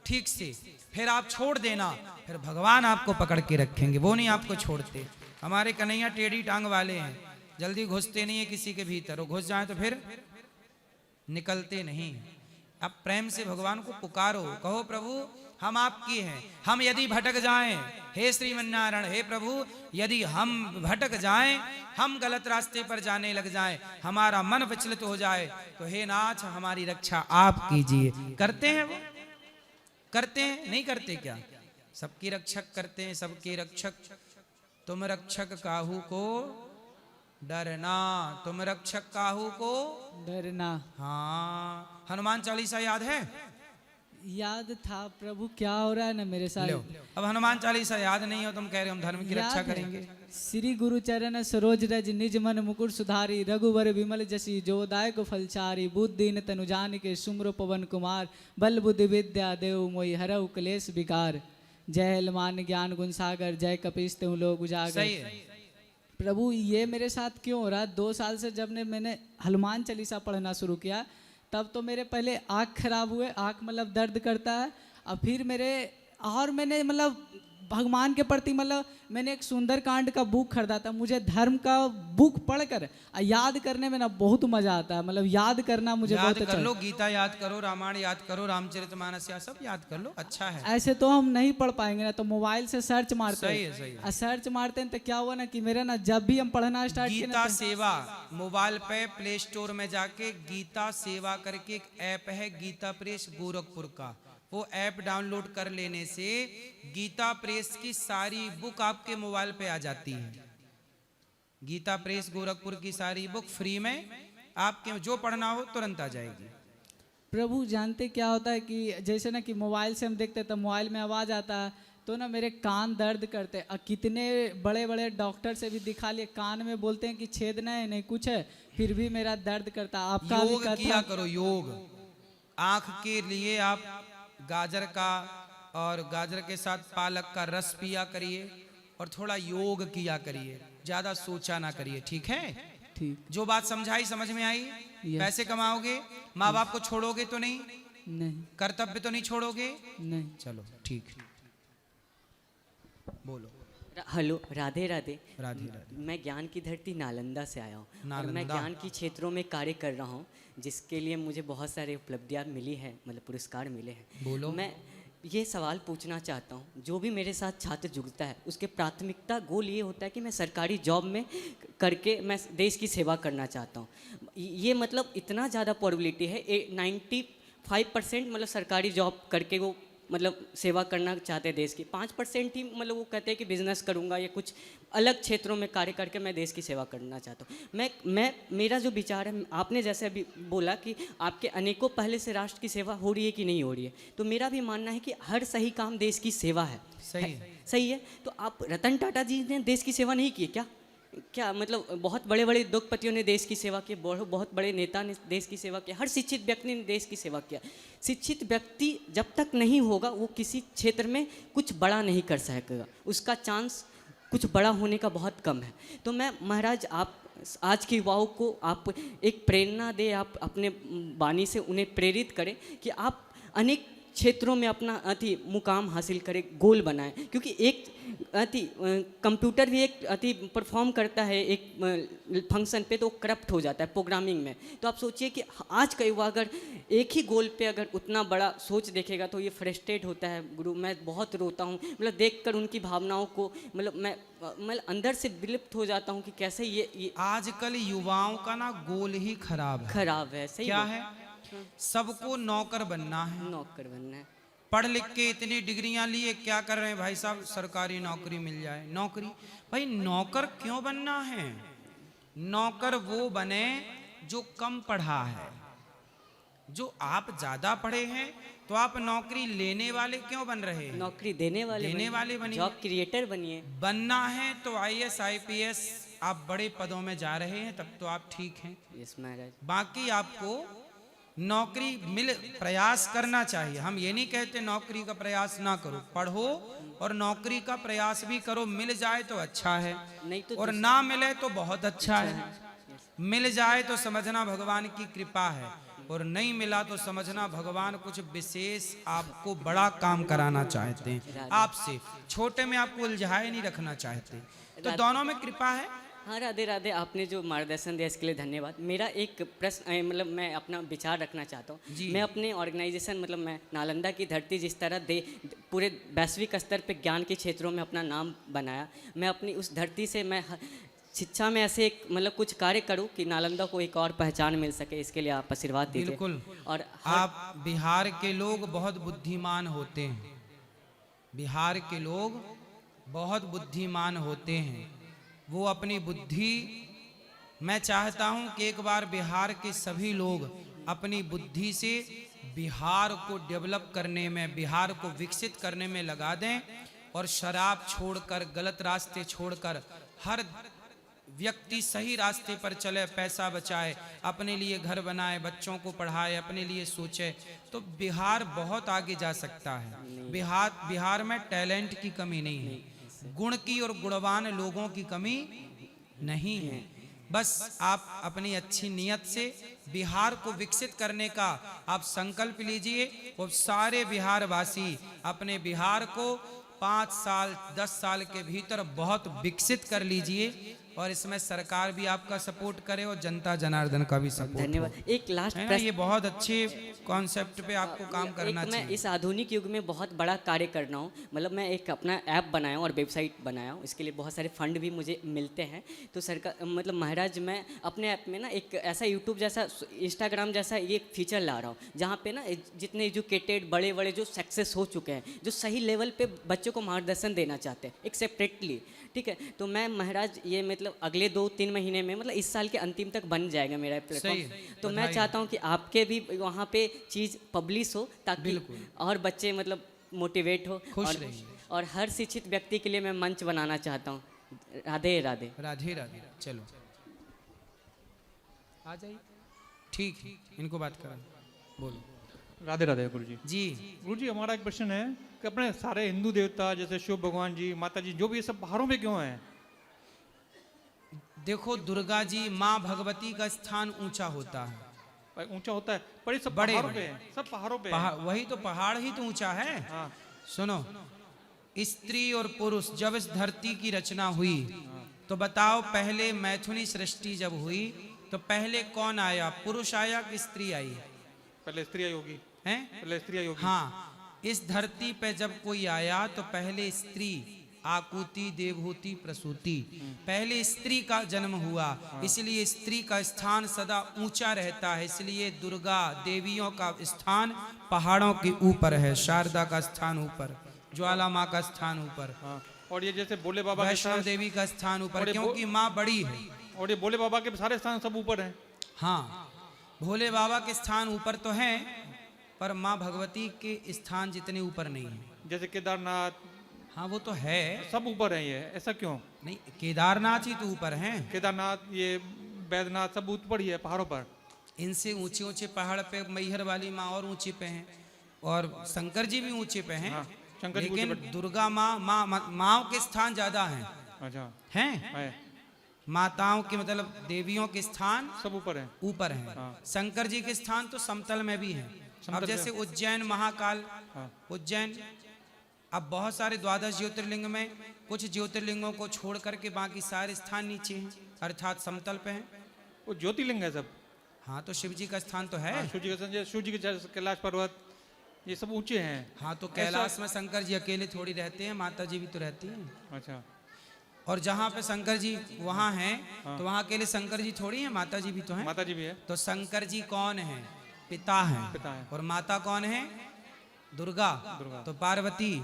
ठीक से, फिर आप छोड़ देना, फिर भगवान आपको पकड़ के रखेंगे, वो नहीं आपको छोड़ते। हमारे कन्हैया टेढ़ी टांग वाले हैं, जल्दी घुसते नहीं है किसी के भीतर, वो घुस जाए तो फिर निकलते नहीं। अब प्रेम से भगवान को पुकारो, कहो प्रभु हम आपकी हैं, हम यदि भटक जाएं, हे श्रीमन्नारायण, हे प्रभु यदि हम भटक जाएं, हम गलत रास्ते पर जाने लग जाएं, हमारा मन विचलित हो जाए, तो हे नाथ हमारी रक्षा आप कीजिए। करते हैं वो? करते हैं? नहीं करते क्या? सबकी रक्षक करते हैं, सबके रक्षक। तुम रक्षक काहू को डरना, तुम रक्षक काहू को डरना। हाँ, हनुमान चालीसा याद है? याद था प्रभु क्या हो रहा है ना मेरे साथ। अब हनुमान चालीसा याद नहीं हो, तुम कह रहे हो हम धर्म की रक्षा याद है। करेंगे। श्री गुरु चरण सरोज रज निज मन मुकुर सुधारी, रघुवर विमल जसी जो दायक फलचारी, बुद्धिन तनु जानिके सुमरो पवन कुमार, बल बुद्धि विद्या देव मोहि हरऊ क्लेश विकार, जय हनुमान ज्ञान गुण सागर, जय कपीस तेहु लोक उजागर। सही है। प्रभु ये मेरे साथ क्यों हो रहा? 2 साल से जब मैंने हनुमान चालीसा पढ़ना शुरू किया तब तो मेरे पहले आँख खराब हुए, आँख मतलब दर्द करता है, और फिर मैंने मतलब भगवान के प्रति मतलब मैंने एक सुंदर कांड का बुक खरीदा था। मुझे धर्म का बुक पढ़कर याद करने में ना बहुत मजा आता है, मतलब याद करना मुझे बहुत याद अच्छा कर लो, गीता याद करो, रामायण याद करो, रामचरितमानस या सब याद कर लो, अच्छा है। ऐसे तो हम नहीं पढ़ पाएंगे ना, तो मोबाइल से सर्च मारते सही है, सही है। सर्च मारते हैं तो क्या हुआ ना कि मेरा ना जब भी हम पढ़ना स्टार्ट किए गीता सेवा मोबाइल पे प्ले स्टोर में जाके गीता सेवा करके एक ऐप है गीता प्रेस गोरखपुर का, वो ऐप डाउनलोड कर लेने से गीता प्रेस की सारी बुक आपके मोबाइल पे आ जाती है। गीता प्रेस गोरखपुर की सारी बुक फ्री में आपके जो पढ़ना हो तुरंत आ जाएगी। प्रभु जानते क्या होता है कि जैसे ना कि मोबाइल से हम देखते हैं तो मोबाइल में आवाज़ आता है तो ना मेरे कान दर्द करते हैं, और कितने बड़े बड़े डॉक्टर से भी दिखा लिए, कान में बोलते हैं कि छेदना है नहीं कुछ है, फिर भी मेरा दर्द करता है। आपका योग किया करो, योग। आँख के लिए आप गाजर का और गाजर के साथ पालक का रस पिया करिए और थोड़ा योग किया करिए, ज्यादा सोचा ना करिए, ठीक है? ठीक। जो बात समझाई समझ में आई? पैसे कमाओगे, माँ बाप को छोड़ोगे तो नहीं? नहीं। कर्तव्य तो नहीं छोड़ोगे? नहीं। चलो ठीक, बोलो। हेलो, राधे राधे। राधे राधे। मैं ज्ञान की धरती नालंदा से आया हूँ और मैं नालंदा। ज्ञान की क्षेत्रों में कार्य कर रहा हूँ, जिसके लिए मुझे बहुत सारे उपलब्धियाँ मिली है, मतलब पुरस्कार मिले हैं। बोलो। मैं ये सवाल पूछना चाहता हूँ, जो भी मेरे साथ छात्र जुड़ता है उसके प्राथमिकता गोल ये होता है कि मैं सरकारी जॉब में करके मैं देश की सेवा करना चाहता हूँ। ये मतलब इतना ज़्यादा प्रोबेबिलिटी है, 95% मतलब सरकारी जॉब करके वो मतलब सेवा करना चाहते हैं देश की, 5% ही मतलब वो कहते हैं कि बिजनेस करूंगा या कुछ अलग क्षेत्रों में कार्य करके मैं देश की सेवा करना चाहता हूँ। मेरा जो विचार है, आपने जैसे अभी बोला कि आपके अनेकों पहले से राष्ट्र की सेवा हो रही है कि नहीं हो रही है, तो मेरा भी मानना है कि हर सही काम देश की सेवा है। सही है। सही है। तो आप रतन टाटा जी ने देश की सेवा नहीं की क्या मतलब बहुत बड़े बड़े उद्योगपतियों ने देश की सेवा की, बहुत बड़े नेता ने देश की सेवा की, हर शिक्षित व्यक्ति ने देश की सेवा किया। शिक्षित व्यक्ति जब तक नहीं होगा वो किसी क्षेत्र में कुछ बड़ा नहीं कर सकेगा, उसका चांस कुछ बड़ा होने का बहुत कम है। तो मैं महाराज आप आज के युवाओं को आप एक प्रेरणा दे, आप अपने वाणी से उन्हें प्रेरित करें कि आप अनेक क्षेत्रों में अपना मुकाम हासिल करें, गोल बनाएं, क्योंकि एक कंप्यूटर भी एक परफॉर्म करता है एक फंक्शन पे तो करप्ट हो जाता है प्रोग्रामिंग में। तो आप सोचिए कि आज का युवा अगर एक ही गोल पे अगर उतना बड़ा सोच देखेगा तो ये फ्रस्ट्रेट होता है। गुरु मैं बहुत रोता हूँ, मतलब देखकर उनकी भावनाओं को मैं अंदर से विलुप्त हो जाता हूँ कि कैसे ये आजकल युवाओं का ना गोल ही खराब है। सही क्या है? सबको नौकर बनना है, नौकर बनना है। पढ़ लिख के इतनी डिग्रियां लिए क्या कर रहे हैं भाई साहब? सरकारी नौकरी मिल जाए। नौकरी भाई, नौकर क्यों बनना है? नौकर वो बने जो कम पढ़ा है। जो आप ज्यादा पढ़े हैं तो आप नौकरी लेने वाले क्यों बन रहे हैं? नौकरी देने वाले बनिए, जॉब क्रिएटर बनिए। बनना है तो IAS IPS आप बड़े पदों में जा रहे हैं तब तो आप ठीक हैं। यस महाराज। बाकी आपको नौकरी प्रयास करना चाहिए। हम ये नहीं कहते नौकरी का प्रयास ना करो, पढ़ो और नौकरी का प्रयास भी करो। मिल जाए तो अच्छा है, नहीं तो और ना मिले तो बहुत अच्छा है। मिल जाए तो समझना भगवान की कृपा है, और नहीं मिला तो समझना भगवान कुछ विशेष आपको बड़ा काम कराना चाहते हैं आपसे। छोटे में आपको उलझाए नहीं रखना चाहते, तो दोनों में कृपा है। हाँ, राधे राधे। आपने जो मार्गदर्शन दिया इसके लिए धन्यवाद। मेरा एक प्रश्न मतलब मैं अपना विचार रखना चाहता हूँ। मैं अपने ऑर्गेनाइजेशन मतलब मैं नालंदा की धरती जिस तरह पूरे वैश्विक स्तर पे ज्ञान के क्षेत्रों में अपना नाम बनाया, मैं अपनी उस धरती से मैं शिक्षा में ऐसे एक मतलब कुछ कार्य करूँ कि नालंदा को एक और पहचान मिल सके। इसके लिए आप आशीर्वाद दीजिए। बिल्कुल। और आप बिहार के लोग बहुत बुद्धिमान होते हैं, बिहार के लोग बहुत बुद्धिमान होते हैं। वो अपनी बुद्धि, मैं चाहता हूं कि एक बार बिहार के सभी लोग अपनी बुद्धि से बिहार को डेवलप करने में, बिहार को विकसित करने में लगा दें और शराब छोड़कर, गलत रास्ते छोड़कर हर व्यक्ति सही रास्ते पर चले, पैसा बचाए, अपने लिए घर बनाए, बच्चों को पढ़ाए, अपने लिए सोचे, तो बिहार बहुत आगे जा सकता है। बिहार में टैलेंट की कमी नहीं है, गुण की और गुणवान लोगों की कमी नहीं है। बस आप अपनी अच्छी नियत से बिहार को विकसित करने का आप संकल्प लीजिए और सारे बिहार वासी अपने बिहार को 5 साल 10 साल के भीतर बहुत विकसित कर लीजिए और इसमें सरकार भी आपका सपोर्ट करे और जनता जनार्दन का भी सपोर्ट। धन्यवाद। एक लास्ट है ना, ये बहुत अच्छे कॉन्सेप्ट पे आपको काम करना चाहिए। मैं इस आधुनिक युग में बहुत बड़ा कार्य कर रहा हूँ, मतलब मैं एक अपना ऐप बनाया हूँ और वेबसाइट बनाया हूँ, इसके लिए बहुत सारे फंड भी मुझे मिलते हैं। तो सरकार मतलब महाराज मैं अपने ऐप में ना एक ऐसा यूट्यूब जैसा, इंस्टाग्राम जैसा ये फीचर ला रहा हूँ जहाँ पे ना जितने एजुकेटेड बड़े बड़े जो सक्सेस हो चुके हैं, जो सही लेवल पे बच्चों को मार्गदर्शन देना चाहते हैं एक सेपरेटली, ठीक है। तो मैं महाराज ये मतलब अगले 2-3 महीने में, मतलब इस साल के अंतिम तक बन जाएगा मेरा प्लेटफॉर्म। तो मैं चाहता हूँ कि आपके भी वहाँ पे चीज़ पब्लिश हो ताकि और बच्चे मतलब मोटिवेट हो और हर शिक्षित व्यक्ति के लिए मैं मंच बनाना चाहता हूँ। राधे राधे। राधे राधे। चलो आ जाइए। ठीक, इनको बात करा, बोलो। राधे राधे गुरु जी। जी गुरु जी, हमारा एक प्रश्न है कि अपने सारे हिंदू देवता जैसे शिव भगवान जी, माता जी, जो भी ये सब पहाड़ों पे क्यों हैं? देखो, दुर्गा जी, माँ भगवती का स्थान ऊंचा होता है। ऊंचा होता है पर ये सब बड़े पहाड़ों पे हैं, सब पहाड़ों पे हैं। वही तो पहाड़ ही तो ऊंचा है। हाँ। सुनो, स्त्री और पुरुष जब इस धरती की रचना हुई तो बताओ, पहले मैथुनी सृष्टि जब हुई तो पहले कौन आया, पुरुष आया कि स्त्री आई? पहले स्त्री आई होगी। हैं? पहले स्त्री आई होगी। हाँ, इस धरती पे जब कोई आया तो पहले स्त्री, आकुति देवहूति प्रसूति, पहले स्त्री का जन्म हुआ। इसलिए स्त्री का स्थान सदा ऊंचा रहता है। इसलिए दुर्गा देवियों का स्थान पहाड़ों के ऊपर है, शारदा का स्थान ऊपर, ज्वाला माँ का स्थान ऊपर, और ये जैसे भोले बाबा, वैष्णव देवी का स्थान ऊपर, क्योंकि माँ बड़ी है। और ये भोले बाबा के सारे स्थान सब ऊपर हैं। हाँ, भोले बाबा के स्थान ऊपर तो हैं, पर माँ भगवती के स्थान जितने ऊपर नहीं है। जैसे केदारनाथ। हाँ, वो तो है, सब ऊपर है। ये ऐसा क्यों? नहीं, केदारनाथ ही तो ऊपर हैं। केदारनाथ, ये बैद्यनाथ सब ऊपर ही है पहाड़ों पर। इनसे ऊंचे ऊंचे पहाड़ पे मैहर वाली माँ और ऊंचे पे हैं, और शंकर जी भी ऊंचे पे हैं। शंकर जी लेकिन दुर्गा माँ के स्थान ज्यादा हैं। अच्छा, हैं? माताओं के मतलब देवियों के स्थान सब ऊपर हैं। ऊपर हैं। शंकर जी के स्थान तो समतल में भी हैं। अब जैसे उज्जैन महाकाल, उज्जैन, अब बहुत सारे 12 ज्योतिर्लिंग में कुछ ज्योतिर्लिंगों को छोड़ करके बाकी सारे स्थान नीचे हैं, अर्थात समतल पे हैं। वो ज्योतिर्लिंग है सब। हाँ, तो शिव जी का स्थान तो है। शिव जी के कैलाश पर्वत, ये सब ऊंचे हैं। हाँ, तो कैलाश में शंकर जी अकेले थोड़ी रहते हैं, माता जी भी तो रहती हैं। अच्छा। और जहाँ पे शंकर जी वहाँ हैं, तो वहाँ अकेले शंकर जी थोड़ी हैं, माता जी भी तो हैं। माता जी भी है। तो शंकर जी कौन है? पिता हैं। और माता कौन है? दुर्गा। तो पार्वती।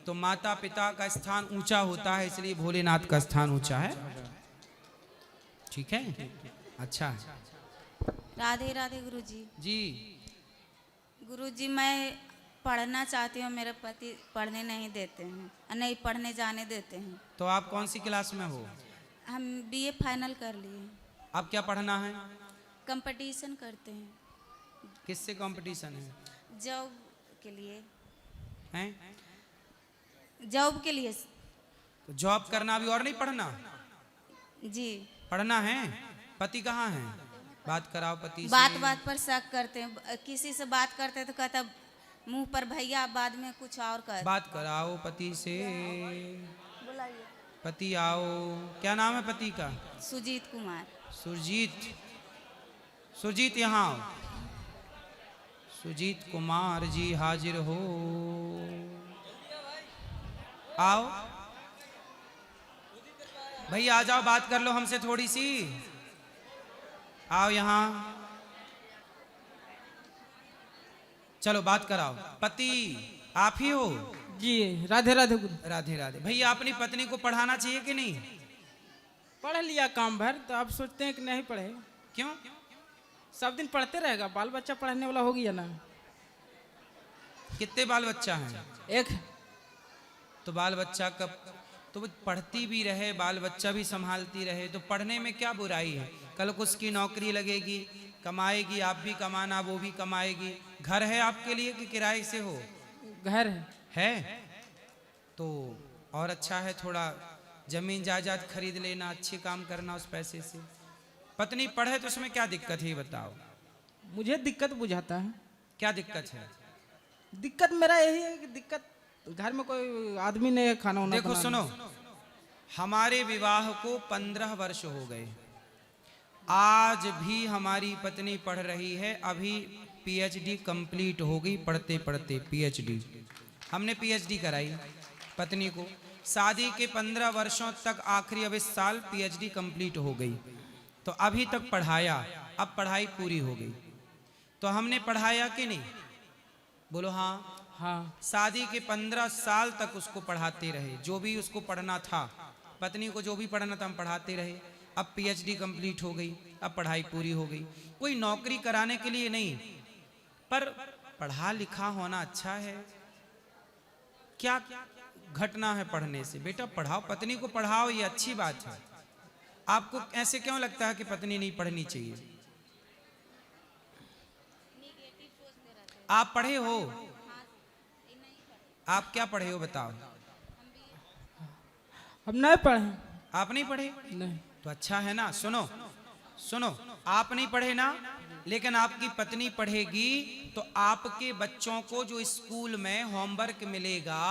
तो माता पिता का स्थान ऊंचा होता है, इसलिए भोलेनाथ का स्थान ऊंचा है। ठीक है, अच्छा। राधे राधे गुरुजी। जी गुरुजी, मैं पढ़ना चाहती हूँ, मेरे पति पढ़ने नहीं देते हैं, नहीं पढ़ने जाने देते हैं। तो आप कौन सी क्लास में हो? हम BA फाइनल कर लिए। अब क्या पढ़ना है? कंपटीशन करते हैं। किससे कंपटीशन है? जॉब के लिए। हैं? जॉब के लिए। तो जॉब करना भी और नहीं पढ़ना? जी पढ़ना है। पति कहाँ है? बात कराओ पति से। बात पर शक करते हैं, किसी से बात करते हैं तो कहता मुंह पर भैया, बाद में कुछ और कर। बात कराओ पति से। पति आओ। क्या नाम है पति का? सुजीत कुमार। सुजीत यहाँ आओ। सुजीत कुमार जी हाजिर हो। आओ भैया, आ जाओ, बात कर लो हमसे थोड़ी सी। आओ यहाँ, चलो बात कराओ। पति आप ही हो? जी। राधे राधे। राधे राधे। भैया, अपनी पत्नी को पढ़ाना चाहिए कि नहीं? पढ़ लिया काम भर, तो आप सोचते हैं कि नहीं पढ़े। क्यों? सब दिन पढ़ते रहेगा, बाल बच्चा पढ़ने वाला हो गया ना। कितने बाल बच्चा हैं? एक। तो बाल बच्चा कब, तो वो पढ़ती भी रहे, बाल बच्चा भी संभालती रहे, तो पढ़ने में क्या बुराई है? कल को उसकी नौकरी लगेगी, कमाएगी, आप भी कमाना, वो भी कमाएगी। घर है आपके लिए कि किराए से हो? घर है तो और अच्छा है, थोड़ा जमीन जायदाद खरीद लेना, अच्छे काम करना उस पैसे से। पत्नी पढ़े तो उसमें क्या दिक्कत है ये बताओ? मुझे दिक्कत बुझाता है। क्या दिक्कत है? दिक्कत मेरा यही है कि दिक्कत घर में कोई आदमी ने खाना वाना देखो बनाना। सुनो, हमारे विवाह को 15 वर्ष हो गए, आज भी हमारी पत्नी पढ़ रही है। अभी पीएचडी कंप्लीट हो गई, पढ़ते पढ़ते पीएचडी। हमने पीएचडी कराई पत्नी को। शादी के 15 वर्षों तक, आखिरी अब इस साल पीएचडी कंप्लीट हो गई, तो अभी तक पढ़ाया। अब पढ़ाई पूरी हो गई तो हमने पढ़ाया कि नहीं? बोलो हाँ। हाँ। शादी के 15 साल तक उसको पढ़ाते रहे, जो भी उसको पढ़ना था, पत्नी को जो भी पढ़ना था हम पढ़ाते रहे। अब पीएचडी कंप्लीट हो गई, अब पढ़ाई पूरी हो गई। कोई नौकरी कराने के लिए नहीं, पर पढ़ा लिखा होना अच्छा है। क्या घटना है पढ़ने से? बेटा पढ़ाओ, पत्नी को पढ़ाओ, ये अच्छी बात है। आपको ऐसे क्यों लगता है कि पत्नी नहीं पढ़नी चाहिए? आप पढ़े हो? आप क्या पढ़े हो बताओ? हम नहीं पढ़े। आप नहीं पढ़े? नहीं। तो अच्छा है ना। सुनो सुनो, आप नहीं पढ़े ना, लेकिन आपकी पत्नी पढ़ेगी तो आपके बच्चों को जो स्कूल में होमवर्क मिलेगा,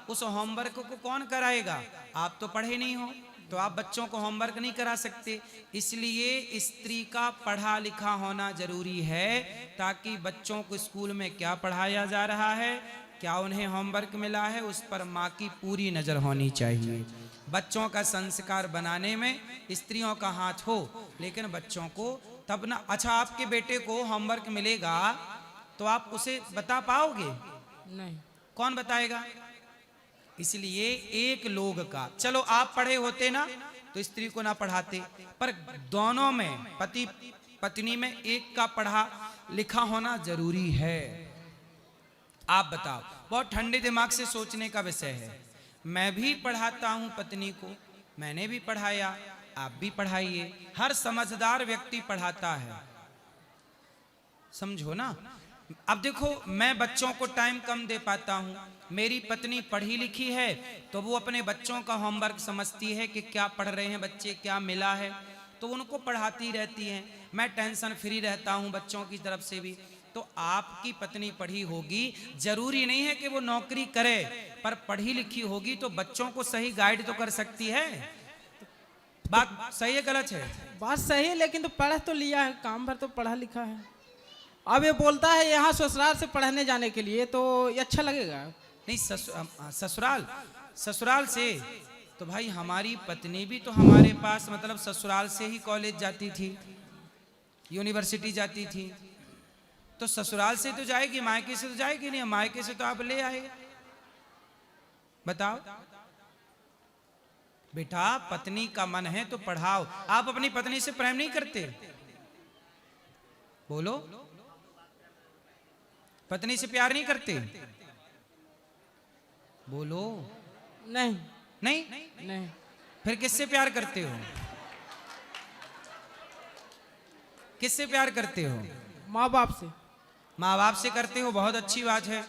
उस होमवर्क को कौन कराएगा? आप तो पढ़े नहीं हो, तो आप बच्चों को होमवर्क नहीं करा सकते। इसलिए स्त्री का पढ़ा लिखा होना जरूरी है, ताकि बच्चों को स्कूल में क्या पढ़ाया जा रहा है, क्या उन्हें होमवर्क मिला है, उस पर माँ की पूरी नज़र होनी चाहिए। बच्चों का संस्कार बनाने में स्त्रियों का हाथ हो, लेकिन बच्चों को तब ना। अच्छा, आपके बेटे को होमवर्क मिलेगा तो आप उसे बता पाओगे? नहीं। कौन बताएगा? इसलिए एक लोग का, चलो आप पढ़े होते ना तो स्त्री को ना पढ़ाते, पर दोनों में, पति पत्नी में एक का पढ़ा लिखा होना जरूरी है। आप बताओ, बहुत ठंडे दिमाग से सोचने का विषय है। मैं भी पढ़ाता हूं पत्नी को, मैंने भी पढ़ाया, आप भी पढ़ाइए। हर समझदार व्यक्ति पढ़ाता है, समझो ना। अब देखो, मैं बच्चों को टाइम कम दे पाता हूं, मेरी पत्नी पढ़ी लिखी है तो वो अपने बच्चों का होमवर्क समझती है कि क्या पढ़ रहे हैं बच्चे, क्या मिला है, तो उनको पढ़ाती रहती हैं। मैं टेंशन फ्री रहता हूं बच्चों की तरफ से भी। तो आपकी पत्नी पढ़ी होगी, जरूरी नहीं है कि वो नौकरी करे, पर पढ़ी लिखी होगी तो बच्चों को सही गाइड तो कर सकती है। बात सही है गलत है? बात सही है, लेकिन तो पढ़ तो लिया है, काम भर तो पढ़ा लिखा है। अब ये बोलता है यहाँ ससुराल से पढ़ने जाने के लिए, तो ये अच्छा लगेगा? नहीं, ससुराल से तो भाई हमारी पत्नी भी तो हमारे पास, मतलब ससुराल से ही कॉलेज जाती थी, यूनिवर्सिटी जाती थी, तो ससुराल से तो जाएगी, मायके से तो जाएगी नहीं। मायके से तो आप ले आए। बताओ बेटा, पत्नी का मन है तो पढ़ाओ। आप अपनी पत्नी से प्रेम नहीं करते? बोलो, पत्नी से प्यार नहीं करते? बोलो। नहीं। नहीं? नहीं। फिर किससे प्यार करते हो? किससे प्यार करते हो? माँ बाप से। माँ बाप से करते हो, बहुत अच्छी बात है।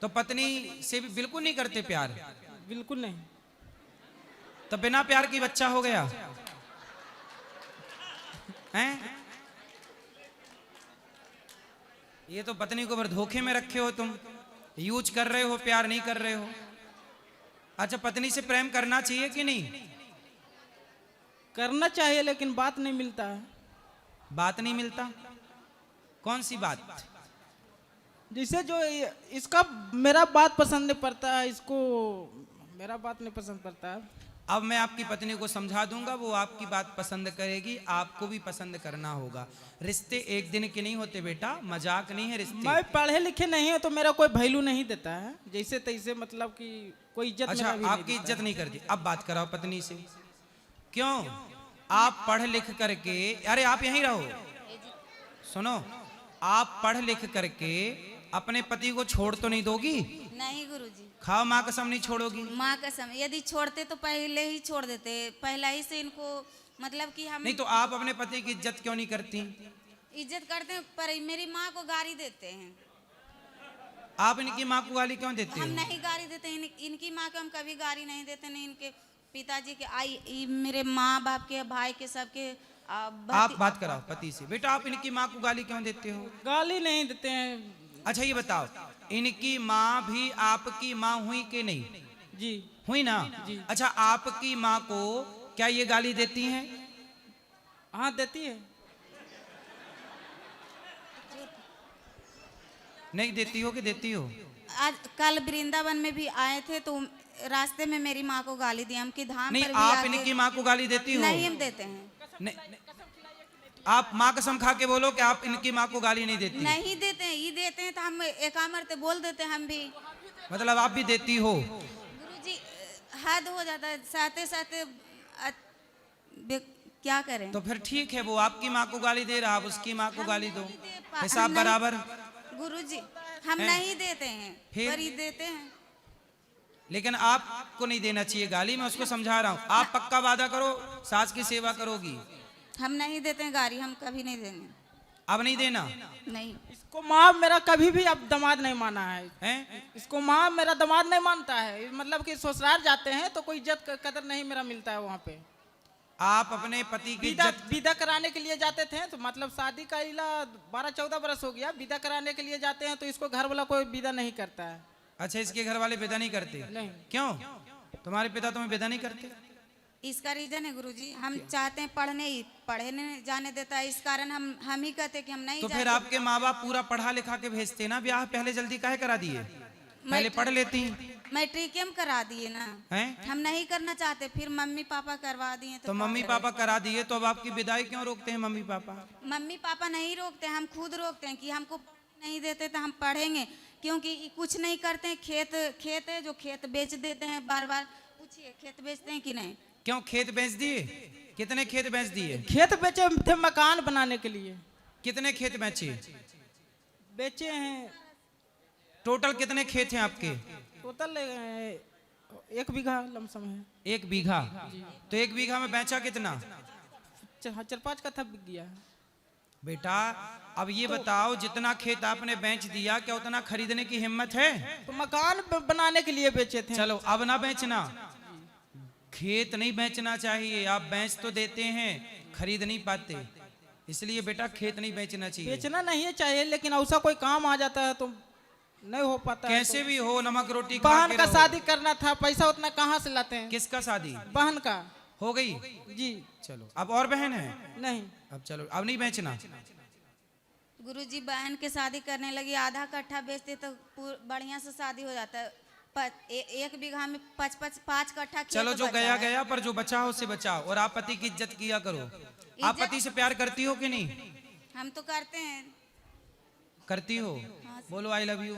तो पत्नी से भी बिल्कुल नहीं करते प्यार? बिल्कुल नहीं। तो बिना प्यार की बच्चा हो गया हैं? ये तो पत्नी को धोखे में रखे हो तुम, यूज कर रहे हो, प्यार नहीं कर रहे हो। अच्छा, पत्नी से प्रेम करना चाहिए कि नहीं? करना चाहिए, लेकिन बात नहीं मिलता है। बात नहीं मिलता? कौन सी बात? जैसे जो इसका मेरा बात पसंद नहीं पड़ता है, इसको मेरा बात नहीं पसंद पड़ता है। अब मैं आपकी पत्नी को समझा दूंगा, वो आपकी बात पसंद करेगी, आपको भी पसंद करना होगा। रिश्ते एक दिन के नहीं होते बेटा, मजाक नहीं है रिश्ते। मैं पढ़े लिखे नहीं है तो मेरा कोई वैल्यू नहीं देता है, जैसे तैसे, मतलब कि कोई इज्जत। अच्छा, आपकी इज्जत नहीं करती। अब बात कराओ पत्नी से। क्यों? आप पढ़ लिख करके, अरे आप यहीं रहो, सुनो, आप पढ़ लिख करके अपने पति को छोड़ तो नहीं दोगी? नहीं गुरुजी। खाओ माँ कसम नहीं छोड़ोगी? माँ कसम, यदि छोड़ते तो पहले ही छोड़ देते, पहला ही से इनको मतलब कि हम नहीं तो आप अपने पति की इज्जत क्यों नहीं करती? इज्जत करते हैं पर मेरी माँ को गाली देते हैं। आप इनकी माँ को गाली क्यों देते हम हो? नहीं गाली देते, इनकी माँ को हम कभी गाली नहीं देते, नहीं इनके पिताजी के मेरे माँ बाप के भाई के सबके। आप बात कराओ पति से। बेटा आप इनकी माँ को गाली क्यों देते हो? गाली नहीं देते हैं। अच्छा ये बताओ, इनकी माँ भी आपकी माँ हुई कि नहीं? जी हुई ना? जी। अच्छा आपकी माँ को क्या ये गाली देती हैं? हाँ देती है। नहीं देती हो कि देती हो? आज कल वृंदावन में भी आए थे तो रास्ते में मेरी माँ को गाली दी, हम कि धाम नहीं पर भी आप आके- इनकी माँ को गाली देती हो? नहीं हम देते हैं। नहीं, आप माँ कसम खा के बोलो कि आप इनकी माँ को गाली नहीं देती? नहीं देते हैं, ये देते हैं तो हम एकामरते बोल देते हैं हम भी। मतलब आप भी देती हो? गुरुजी हद हो जाता है, साथे साथे क्या करें? तो फिर ठीक है, वो आपकी माँ को गाली दे रहा, आप उसकी माँ को गाली दो, हिसाब हम बराबर। गुरुजी हम हैं? नहीं देते हैं फिर? पर ये देते हैं। लेकिन आपको नहीं देना चाहिए गाली, मैं उसको समझा रहा हूँ। आप पक्का वादा करो सास की सेवा करोगी? हम नहीं देते हैं गाली, हम कभी नहीं देंगे। अब नहीं देना? नहीं। इसको माँ मेरा कभी भी अब दामाद नहीं माना है, हैं? इसको माँ मेरा दामाद नहीं मानता है। मतलब कि ससुराल जाते हैं तो कोई इज्जत कदर नहीं मेरा मिलता है वहाँ पे। आप अपने पति की इज्जत विदा कराने के लिए जाते थे तो मतलब शादी का इला 12-14 बरस हो गया, विदा कराने के लिए जाते हैं तो इसको घर वाला कोई विदा नहीं करता है। अच्छा इसके घर वाले विदा नहीं करते? नहीं। क्यों? तुम्हारे पिता तुम्हें विदा नहीं करते? इसका रीजन है गुरुजी, हम चाहते हैं पढ़ने जाने देता है, इस कारण हम ही कहते हैं कि हम नहीं तो जाते। फिर आपके माँ बाप पूरा पढ़ा लिखा के भेजते ना, ब्याह पहले जल्दी काहे करा दिए? पहले पढ़ लेती। मैट्रिक करा दिए ना, हैं? हम नहीं करना चाहते, फिर मम्मी पापा करवा दिए। तो मम्मी पापा करा दिए तो अब आपकी विदाई क्यों रोकते हैं मम्मी पापा? मम्मी पापा नहीं रोकते, हम खुद रोकते हैं कि हमको नहीं देते तो हम पढ़ेंगे, क्योंकि कुछ नहीं करते हैं। खेत है जो खेत बेच देते हैं, बार बार पूछिए खेत बेचते हैं कि नहीं? क्यों खेत बेच दिए? कितने खेत बेच दिए? खेत बेचे थे मकान बनाने के लिए। कितने खेत बेचे? बेचे हैं। टोटल कितने खेत हैं आपके? टोटल 1 बीघा लमसम है। 1 बीघा? तो 1 बीघा में बेचा कितना? 4-5 कट्ठा बिक गया है। बेटा अब ये बताओ, जितना खेत आपने बेच दिया क्या उतना खरीदने की हिम्मत है? तो मकान बनाने के लिए बेचे थे। चलो अब ना बेचना, खेत नहीं बेचना चाहिए। आप बेच तो देते हैं, खरीद नहीं पाते, इसलिए बेटा खेत नहीं बेचना चाहिए। बेचना नहीं चाहिए, लेकिन ऐसा कोई काम आ जाता है तो नहीं हो पाता है। कैसे भी हो नमक रोटी खा बहन के का रहो। शादी करना था, पैसा उतना कहाँ से लाते हैं? किसका शादी? बहन का। हो गई? जी। चलो अब और बहन है? नहीं। अब चलो अब नहीं बेचना। गुरुजी बहन के शादी करने लगी, आधा कट्ठा बेचते तो बढ़िया से शादी हो जाता है। 1 बीघा में 5 कट्ठा। चलो जो गया गया, पर जो बचा हो उसे बचाओ, और आप पति की इज्जत किया करो। आप पति से प्यार करती हो कि नहीं? हम तो करते हैं। करती हो? बोलो आई लव यू।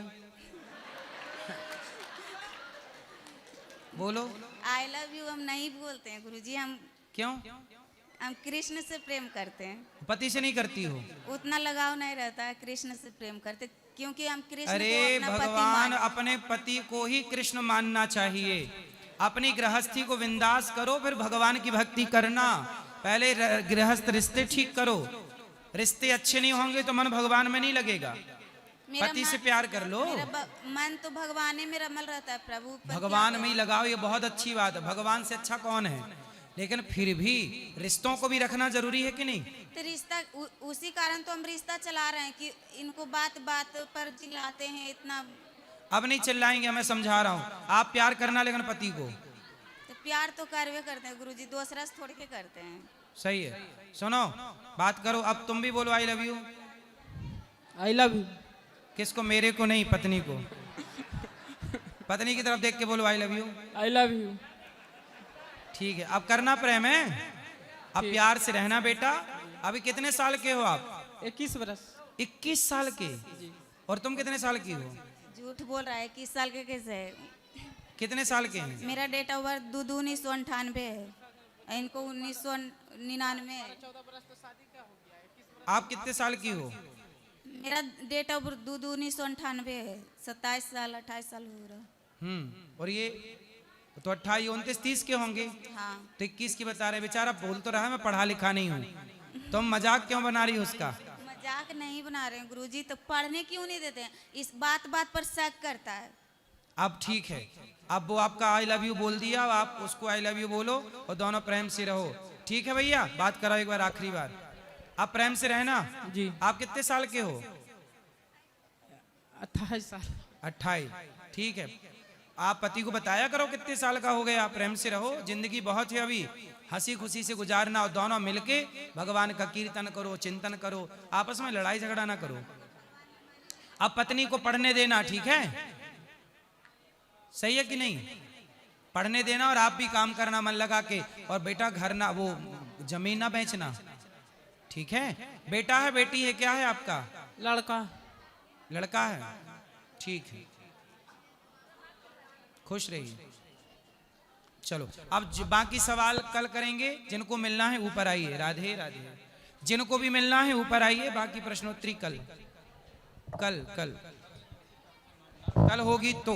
बोलो आई लव यू। हम नहीं बोलते हैं गुरुजी, हम क्यों? हम कृष्ण से प्रेम करते हैं। पति से नहीं करती हो? उतना लगाव नहीं रहता है, कृष्ण से प्रेम करते, क्योंकि हम कृष्ण अरे को अपना पति भगवान मानते हैं। अपने पति को ही कृष्ण मानना चाहिए। अपनी गृहस्थी को विंदास करो, फिर भगवान की भक्ति करना। पहले गृहस्थ रिश्ते ठीक करो, रिश्ते अच्छे नहीं होंगे तो मन भगवान में नहीं लगेगा। पति से प्यार कर लो। मेरा मन तो भगवान में रमल रहता है प्रभु। भगवान में ही लगाओ, ये बहुत अच्छी बात है। भगवान से अच्छा कौन है? लेकिन फिर भी रिश्तों को भी रखना जरूरी है कि नहीं? तो रिश्ता उसी कारण तो हम रिश्ता चला रहे हैं कि इनको बात बात पर चिल्लाते हैं इतना। अब नहीं चिल्लाएंगे, मैं समझा रहा हूँ। आप प्यार करना लेकिन पति को। तो प्यार तो करवे करते हैं गुरुजी, दूसरा से थोड़ के करते हैं। सही है। सुनो बात करो, अब तुम भी बोलो I love you. I love you. किसको? मेरे को नहीं, पत्नी को। पत्नी की तरफ देख के बोलो I love you. I love you. ठीक है, अब करना प्रेम है, अब प्यार से रहना बेटा। अभी कितने साल के हो आप? 21 बरस। 21 साल के? और तुम कितने साल की हो? झूठ बोल रहा है, 21 साल के कैसे है? कितने साल के हैं? मेरा डेट ऑफ बर्थ 2/2/1998 है, इनको 1999 है। आप कितने साल की हो? मेरा डेट ऑफ बर्थ 1998 है, 27 साल 28 साल हो रहा। और ये तो 28 29 30 के होंगे। हाँ। तो 21 की बता रहे, बेचारा बोल तो रहा है मैं पढ़ा लिखा नहीं हूँ, तुम मजाक क्यों बना रही हो उसका? मजाक नहीं बना रहे हैं गुरुजी, तो पढ़ने क्यों नहीं देते हैं? इस बात बात पर शक करता है। अब ठीक है, अब वो आपका आई लव यू बोल दिया, अब आप उसको आई लव यू बोलो और दोनों प्रेम से रहो। ठीक है भैया, बात कराओ एक बार आखिरी बार, आप प्रेम से रहना। जी। आप कितने साल के हो? 28 साल। 28, ठीक है। आप पति को बताया करो कितने साल का हो गया, प्रेम से रहो, जिंदगी बहुत है अभी, हंसी खुशी से गुजारना, और दोनों मिलके भगवान का कीर्तन करो, चिंतन करो, आपस में लड़ाई झगड़ा ना करो। अब पत्नी को पढ़ने देना, ठीक है? सही है कि नहीं? पढ़ने देना और आप भी काम करना मन लगा के, और बेटा घर ना, वो जमीन ना बेचना, ठीक है? बेटा है बेटी है, क्या है आपका? लड़का। लड़का है, ठीक है, खुश रहिए। चलो अब बाकी सवाल कल करेंगे, जिनको मिलना है ऊपर आइए। राधे राधे। जिनको भी मिलना है ऊपर आइए, बाकी प्रश्नोत्तरी कल कल कल कल होगी तो